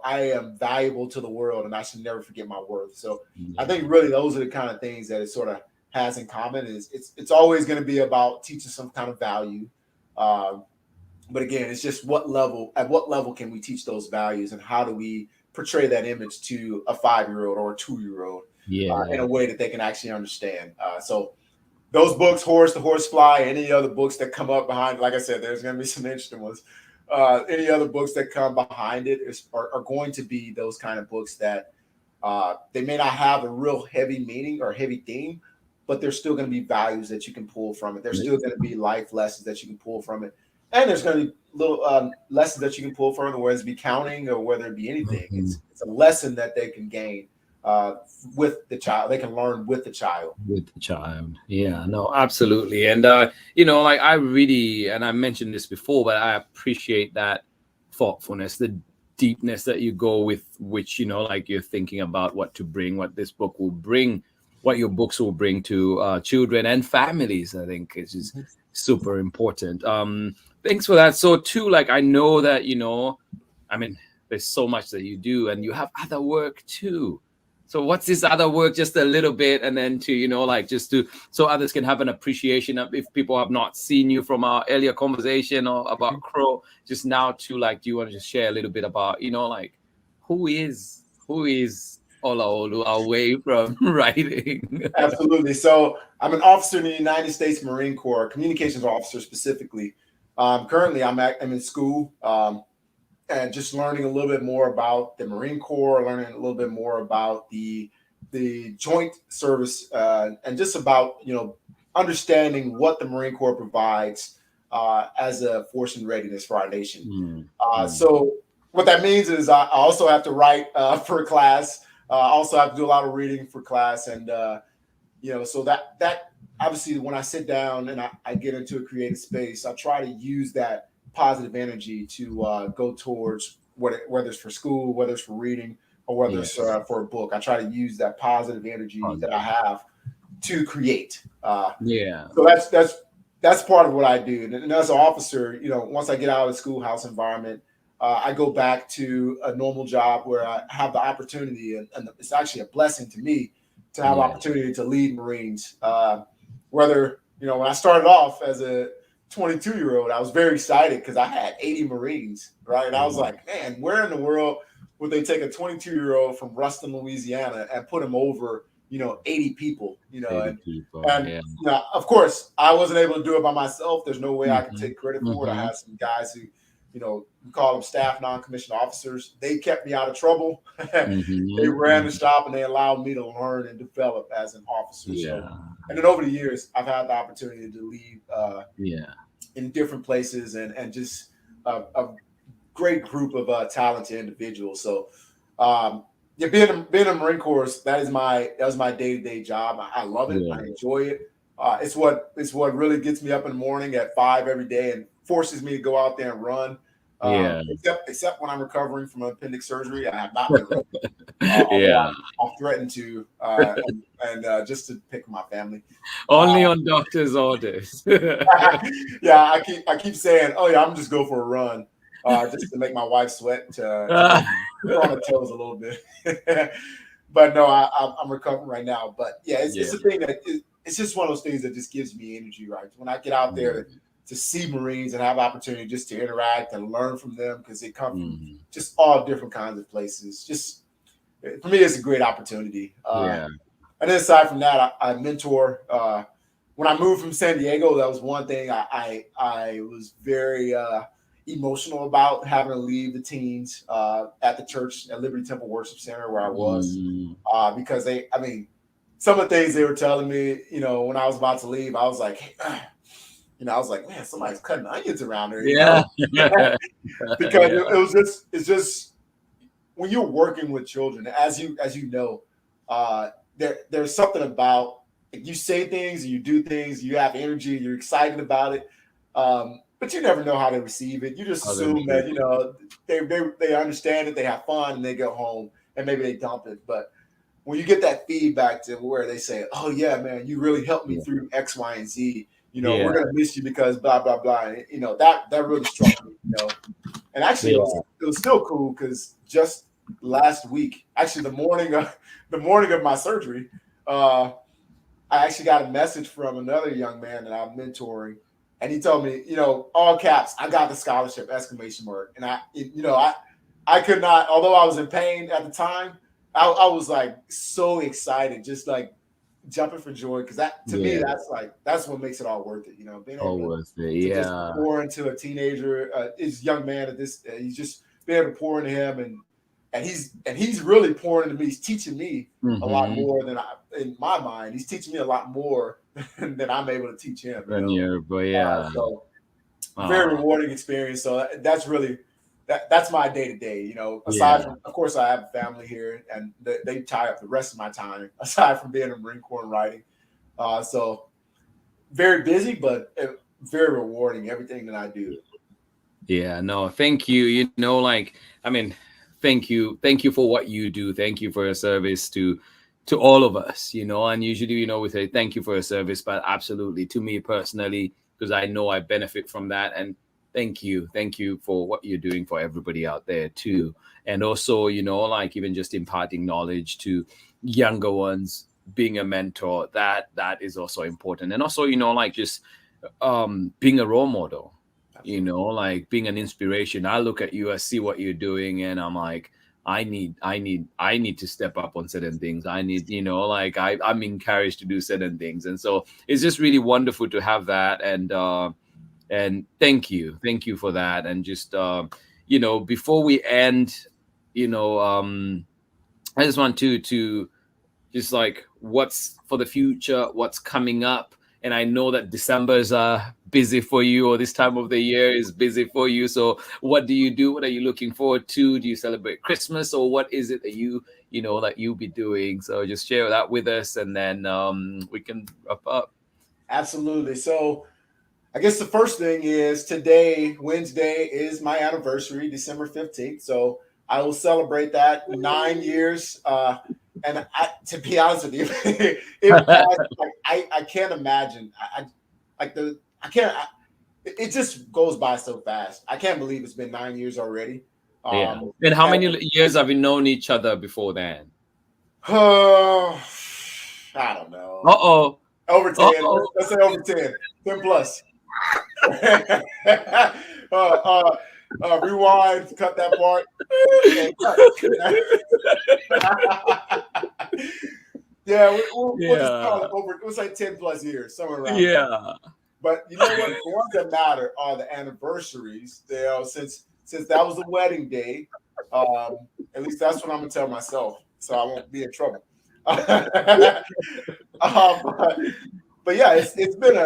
Speaker 3: am valuable to the world and I should never forget my worth. So I think really those are the kind of things that it sort of has in common. Is it's always going to be about teaching some kind of value. But again, it's just at what level can we teach those values, and how do we portray that image to a 5-year-old or a 2-year-old in a way that they can actually understand. So those books, Horace the Horse Fly, any other books that come up behind, like I said, there's going to be some interesting ones. Any other books that come behind it are going to be those kind of books that they may not have a real heavy meaning or heavy theme, but there's still going to be values that you can pull from it. There's still going to be life lessons that you can pull from it. And there's going to be little lessons that you can pull from it, whether it be counting or whether it be anything. It's a lesson that they can gain with the child. They can learn with the child.
Speaker 2: Yeah, no, absolutely. And like I really, and I mentioned this before, but I appreciate that thoughtfulness, the deepness that you go with, which like you're thinking about what to bring, what this book will bring, what your books will bring to children and families. I think is just super important. Thanks for that. So too, like I know that I mean, there's so much that you do, and you have other work too. So what's this other work, just a little bit, and then to so others can have an appreciation of, if people have not seen you from our earlier conversation or about Crow, just now to do you want to just share a little bit about who is Olaolu away from writing?
Speaker 3: Absolutely. So I'm an officer in the United States Marine Corps, communications officer specifically. Currently I'm in school. And just learning a little bit more about the Marine Corps, learning a little bit more about the joint service, and just about understanding what the Marine Corps provides as a force in readiness for our nation. So what that means is I also have to write for class. I also have to do a lot of reading for class, and so that obviously when I sit down and I get into a creative space, I try to use that positive energy to go towards whether it's for school, whether it's for reading, or whether it's for a book. I try to use that positive energy that I have to create. So that's part of what I do. And as an officer, once I get out of the schoolhouse environment, I go back to a normal job where I have the opportunity, and it's actually a blessing to me to have opportunity to lead Marines. Whether when I started off as a 22-year-old, I was very excited because I had 80 Marines, right? And I was like, man, where in the world would they take a 22-year-old from Ruston, Louisiana, and put him over, 80 people, of course, I wasn't able to do it by myself. There's no way I can take credit for it. I had some guys who, we call them staff non-commissioned officers. They kept me out of trouble. They ran the shop and they allowed me to learn and develop as an officer. So, and then over the years, I've had the opportunity to lead in different places and just a great group of talented individuals. So being a Marine Corps, that was my day-to-day job. I love it. I enjoy it. It's what really gets me up in the morning at 5 every day and forces me to go out there and run. Except when I'm recovering from appendix surgery, I have not been running. I've threatened to, and just to pick my family.
Speaker 2: Only on doctor's orders.
Speaker 3: I keep saying, I'm just go for a run, just to make my wife sweat, to put on her toes a little bit. But no, I'm recovering right now. But it's a thing that it's just one of those things that just gives me energy, right? When I get out there to see Marines and have opportunity just to interact and learn from them, because they come from just all different kinds of places. Just for me, it's a great opportunity. And then aside from that, I mentor. When I moved from San Diego, that was one thing I was very emotional about, having to leave the teens at the church at Liberty Temple Worship Center where I was, because some of the things they were telling me, when I was about to leave, I was like, hey, I was like, man, somebody's cutting onions around there. Because it's just when you're working with children, as you know, there's something about you say things and you do things, you have energy, you're excited about it, but you never know how they receive it. You just assume that they understand it, they have fun, and they go home, and maybe they dump it. But when you get that feedback to where they say, oh yeah, man, you really helped me through X, Y, and Z. We're gonna miss you because blah blah blah. That really struck me. And actually, it was still cool because just last week, actually the morning of my surgery, I actually got a message from another young man that I'm mentoring, and he told me, all caps, I got the scholarship! ! And I could not, although I was in pain at the time, I was like so excited, just like jumping for joy, because that to me that's what makes it all worth it. Being able to just pour into a teenager, his young man at this, he's just being able to pour into him, and he's really pouring into me. He's teaching me a lot more than in my mind. He's teaching me a lot more than I'm able to teach him. So very rewarding experience. So that's really. That's my day to day, aside from, of course, I have a family here, and they tie up the rest of my time aside from being a Marine Corps and writing. So very busy, but very rewarding, everything that I do.
Speaker 2: Yeah, no, thank you. Thank you for what you do. Thank you for your service to all of us, and usually, we say thank you for your service, but absolutely to me personally, because I know I benefit from that. And thank you for what you're doing for everybody out there too. And also, even just imparting knowledge to younger ones, being a mentor, that is also important. And also, just being a role model, being an inspiration. I look at you, I see what you're doing, and I'm like, I need to step up on certain things. I need, I'm encouraged to do certain things. And so it's just really wonderful to have that. And thank you for that. And just before we end, I just want to just like, what's for the future, what's coming up. And I know that December's busy for you, or this time of the year is busy for you. So what do you do? What are you looking forward to? Do you celebrate Christmas, or what is it that that you'll be doing? So just share that with us, and then we can wrap up.
Speaker 3: Absolutely. So I guess the first thing is today, Wednesday, is my anniversary, December 15th. So I will celebrate that 9 years. And to be honest with you, I can't imagine. It just goes by so fast. I can't believe it's been 9 years already.
Speaker 2: And how many years have we known each other before then?
Speaker 3: I don't know. Over 10. Let's say over 10. 10 plus. Rewind, cut that part. We'll just call it over. It was like 10 plus years, somewhere around.
Speaker 2: Yeah.
Speaker 3: But you know what? The ones that matter are the anniversaries. Since that was the wedding day, at least that's what I'm gonna tell myself, so I won't be in trouble. But yeah, it's been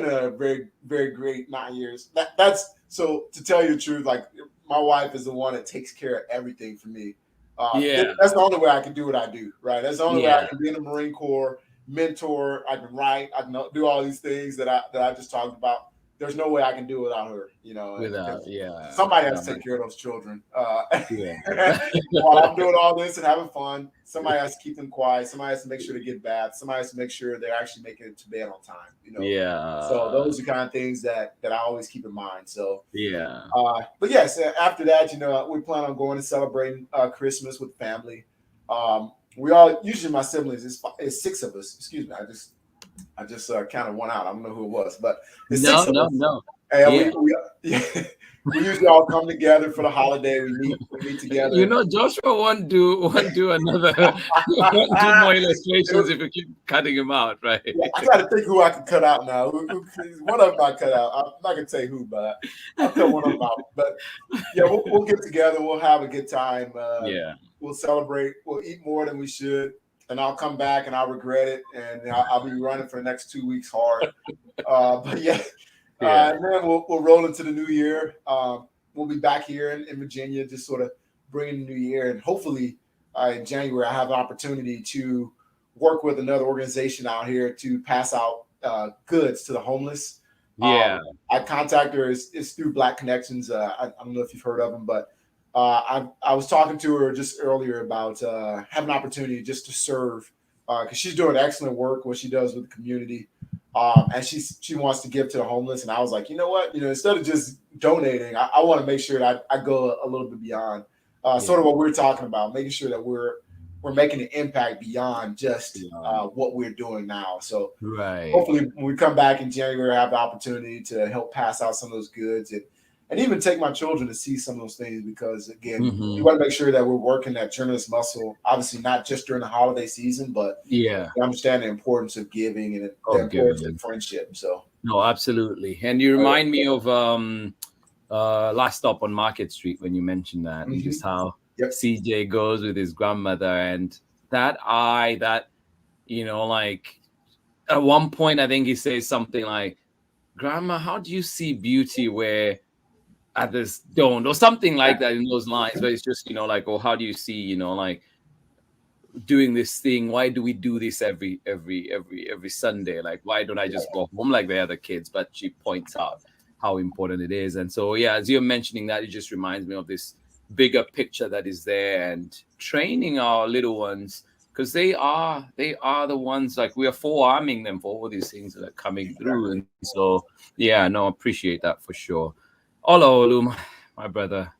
Speaker 3: a very, very great 9 years. That's so, to tell you the truth, like, my wife is the one that takes care of everything for me. That's the only way I can do what I do, right? That's the only way I can be in the Marine Corps, mentor, I can write, I can do all these things that I just talked about. There's no way I can do it without her, somebody has to take care of those children. While I'm doing all this and having fun, somebody has to keep them quiet. Somebody has to make sure they get baths. Somebody has to make sure they're actually making it to bed on time. So those are the kind of things that I always keep in mind. So but yes, after that, we plan on going and celebrating Christmas with family. We all, usually my siblings, it's 6 of us. Excuse me, I just counted one out. I don't know who it was, but it's 6 of us.
Speaker 2: No.
Speaker 3: And we usually all come together for the holiday. We meet together.
Speaker 2: Joshua won't do another do more illustrations if you keep cutting him out, right?
Speaker 3: Yeah, I got to think who I can cut out now. One of them I cut out. I'm not gonna say who, but I'll cut one of them out. But yeah, we'll get together. We'll have a good time. We'll celebrate. We'll eat more than we should. And I'll come back and I'll regret it, and I'll be running for the next 2 weeks hard. And then we'll roll into the new year. We'll be back here in Virginia, just sort of bringing the new year, and hopefully in January I have an opportunity to work with another organization out here to pass out goods to the homeless. I contact her is through Black Connections. I don't know if you've heard of them, but I was talking to her just earlier about having an opportunity just to serve, because she's doing excellent work, what she does with the community, and she wants to give to the homeless. And I was like, you know what, instead of just donating, I want to make sure that I go a little bit beyond sort of what we're talking about, making sure that we're making an impact beyond just what we're doing now. So hopefully when we come back in January, I have the opportunity to help pass out some of those goods and even take my children to see some of those things, because again, we want to make sure that we're working that generous muscle, obviously not just during the holiday season, but understand the importance of giving and the importance of friendship. So
Speaker 2: no, absolutely. And you remind me of Last Stop on Market Street when you mentioned that, and just how CJ goes with his grandmother, and that like at one point I think he says something like, "Grandma, how do you see beauty where others don't," or something like that in those lines, but it's just, like, oh, how do you see, like doing this thing? Why do we do this every Sunday? Like, why don't I just go home like the other kids? But she points out how important it is. And so, as you're mentioning that, it just reminds me of this bigger picture that is there, and training our little ones, because they are the ones, like, we are forearming them for all these things that are coming through. And so, appreciate that for sure. Olaolu, my brother,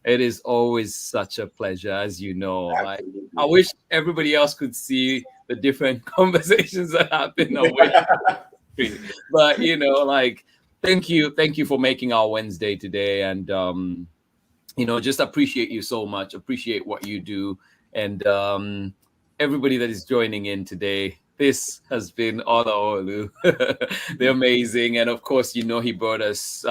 Speaker 2: it is always such a pleasure, as you know. Like, I wish everybody else could see the different conversations that happen away. But like, thank you for making our Wednesday today, and just appreciate you so much. Appreciate what you do, and everybody that is joining in today. This has been Olaolu, the amazing. And of course, he brought us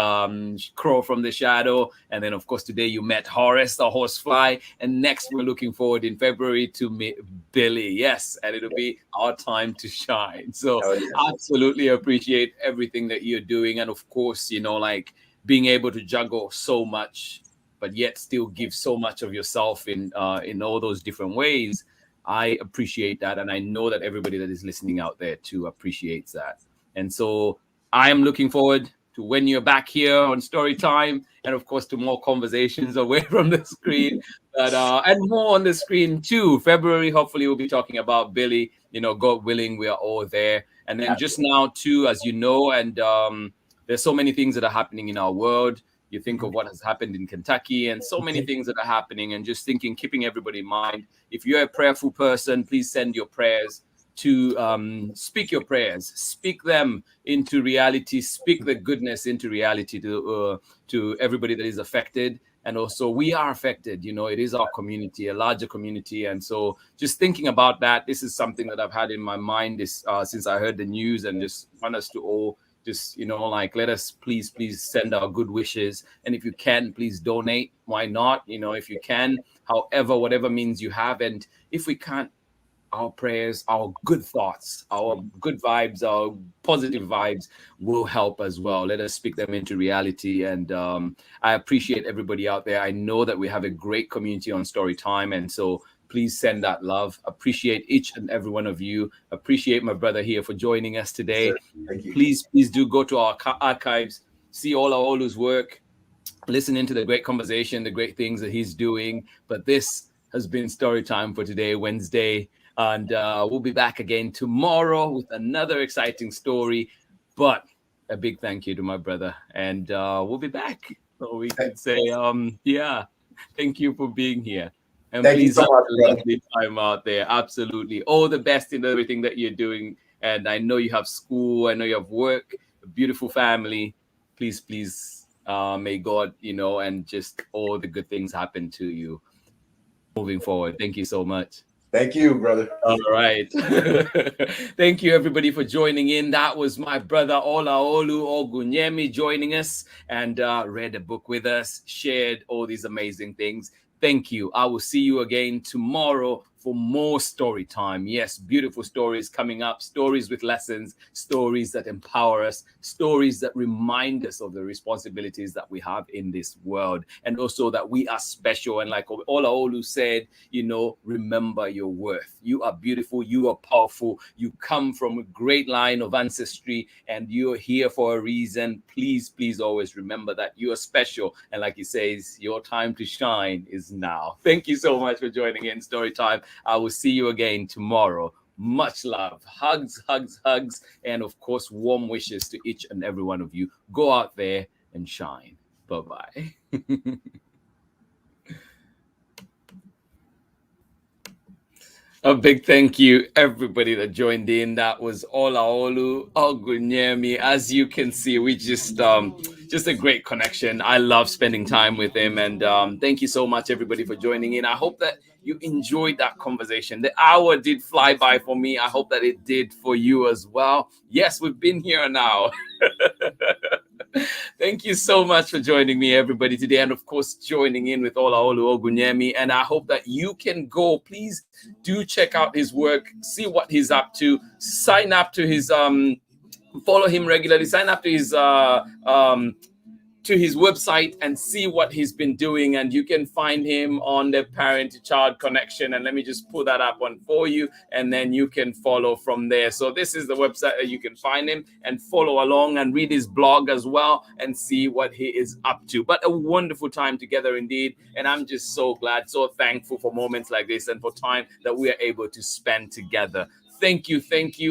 Speaker 2: Crow from the Shadow. And then, of course, today you met Horace the Horse Fly. And next, we're looking forward in February to meet Billy. Yes, and it'll be our time to shine. So absolutely appreciate everything that you're doing. And of course, like being able to juggle so much, but yet still give so much of yourself in all those different ways. I appreciate that, and I know that everybody that is listening out there too appreciates that. And so I am looking forward to when you're back here on Story Time, and of course to more conversations away from the screen, and more on the screen too. February, hopefully we'll be talking about Billy. God willing, we are all there. And then just now too, as you know, and there's so many things that are happening in our world. You think of what has happened in Kentucky and so many things that are happening, and just keeping everybody in mind. If you're a prayerful person, please send your prayers to speak your prayers, speak them into reality, speak the goodness into reality to everybody that is affected. And also we are affected, it is our community, a larger community. And so just thinking about that, this is something that I've had in my mind since I heard the news, and just want us to all just, let us please send our good wishes. And if you can, please donate. Why not? If you can, however, whatever means you have. And if we can't, our prayers, our good thoughts, our good vibes, our positive vibes will help as well. Let us speak them into reality. And I appreciate everybody out there. I know that we have a great community on Storytime. And so please send that love. Appreciate each and every one of you. Appreciate my brother here for joining us today.
Speaker 3: Thank you.
Speaker 2: Please do go to our archives, see Olaolu's work, listen into the great conversation, the great things that he's doing. But this has been Storytime for today, Wednesday. And we'll be back again tomorrow with another exciting story. But a big thank you to my brother. And we'll be back. So we could say, thank you for being here. And
Speaker 3: thank
Speaker 2: please
Speaker 3: you so
Speaker 2: have
Speaker 3: much,
Speaker 2: a lovely time out there. Absolutely. All the best in everything that you're doing. And I know you have school. I know you have work, a beautiful family. Please, may God, and just all the good things happen to you moving forward. Thank you so much.
Speaker 3: Thank you, brother.
Speaker 2: All right. Thank you, everybody, for joining in. That was my brother, Olaolu Ogunyemi, joining us, and read a book with us, shared all these amazing things. Thank you. I will see you again tomorrow for more story time. Yes, beautiful stories coming up, stories with lessons, stories that empower us, stories that remind us of the responsibilities that we have in this world, and also that we are special. And like Olaolu said, remember your worth. You are beautiful. You are powerful. You come from a great line of ancestry, and you're here for a reason. Please always remember that you are special. And like he says, your time to shine is now. Thank you so much for joining in Storytime. I will see you again tomorrow. Much love. Hugs, and of course, warm wishes to each and every one of you. Go out there and shine. Bye-bye. A big thank you, everybody that joined in. That was Olaolu Ogunyemi. As you can see, we just a great connection. I love spending time with him, and thank you so much, everybody, for joining in. I hope that you enjoyed that conversation. The hour did fly by for me. I hope that it did for you as well. Yes, we've been here now. Thank you so much for joining me, everybody, today, and of course, joining in with Olaolu Ogunyemi. And I hope that you can go. Please do check out his work, see what he's up to, sign up to his follow him regularly, sign up to his website and see what he's been doing. And you can find him on the parent-to-child connection. And let me just pull that up on for you, and then you can follow from there. So this is the website that you can find him and follow along and read his blog as well and see what he is up to. But a wonderful time together indeed. And I'm just so glad, so thankful for moments like this and for time that we are able to spend together. Thank you.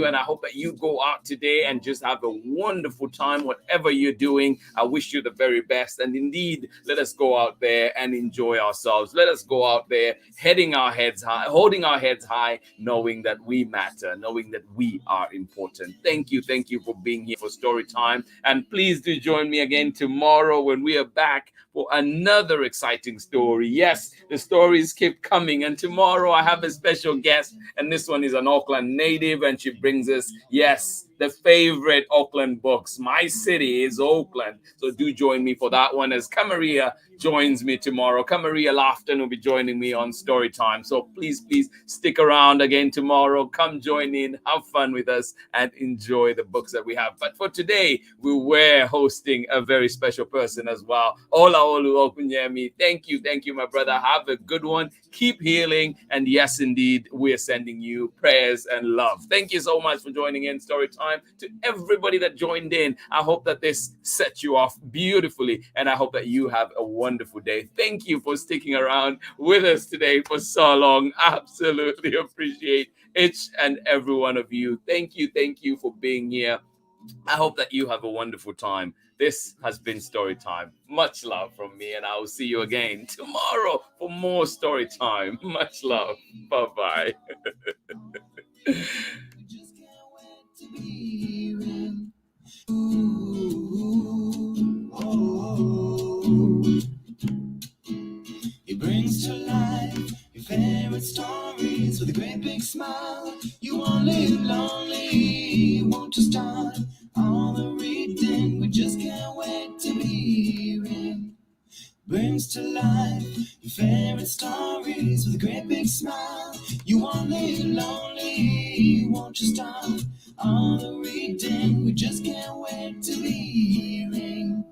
Speaker 2: And I hope that you go out today and just have a wonderful time, whatever you're doing. I wish you the very best. And indeed, let us go out there and enjoy ourselves. Let us go out there, holding our heads high, knowing that we matter, knowing that we are important. Thank you for being here for Story Time. And please do join me again tomorrow when we are back for another exciting story. Yes, the stories keep coming. And tomorrow I have a special guest, and this one is an Auckland native, and she brings us, yes, the favorite Auckland books. My city is Auckland. So do join me for that one as Kamaria joins me tomorrow. Kamaria Laughton will be joining me on Story Time. So please stick around again tomorrow. Come join in, have fun with us, and enjoy the books that we have. But for today, we were hosting a very special person as well. Olaolu Ogunyemi. Thank you, my brother. Have a good one. Keep healing. And yes, indeed, we're sending you prayers and love. Thank you so much for joining in Story Time. To everybody that joined in, I hope that this set you off beautifully, and I hope that you have a wonderful day. Thank you for sticking around with us today for so long. Absolutely appreciate each and every one of you. Thank you for being here. I hope that you have a wonderful time. This has been Story Time. Much love from me, and I will see you again tomorrow for more Story Time. Much love. Bye-bye.
Speaker 1: It brings to life your favorite stories with a great big smile. You won't live lonely, won't you start all the reading? We just can't wait to be hearing. Brings to life your favorite stories with a great big smile. You won't live lonely, won't you start all the reading? We just can't wait to be hearing.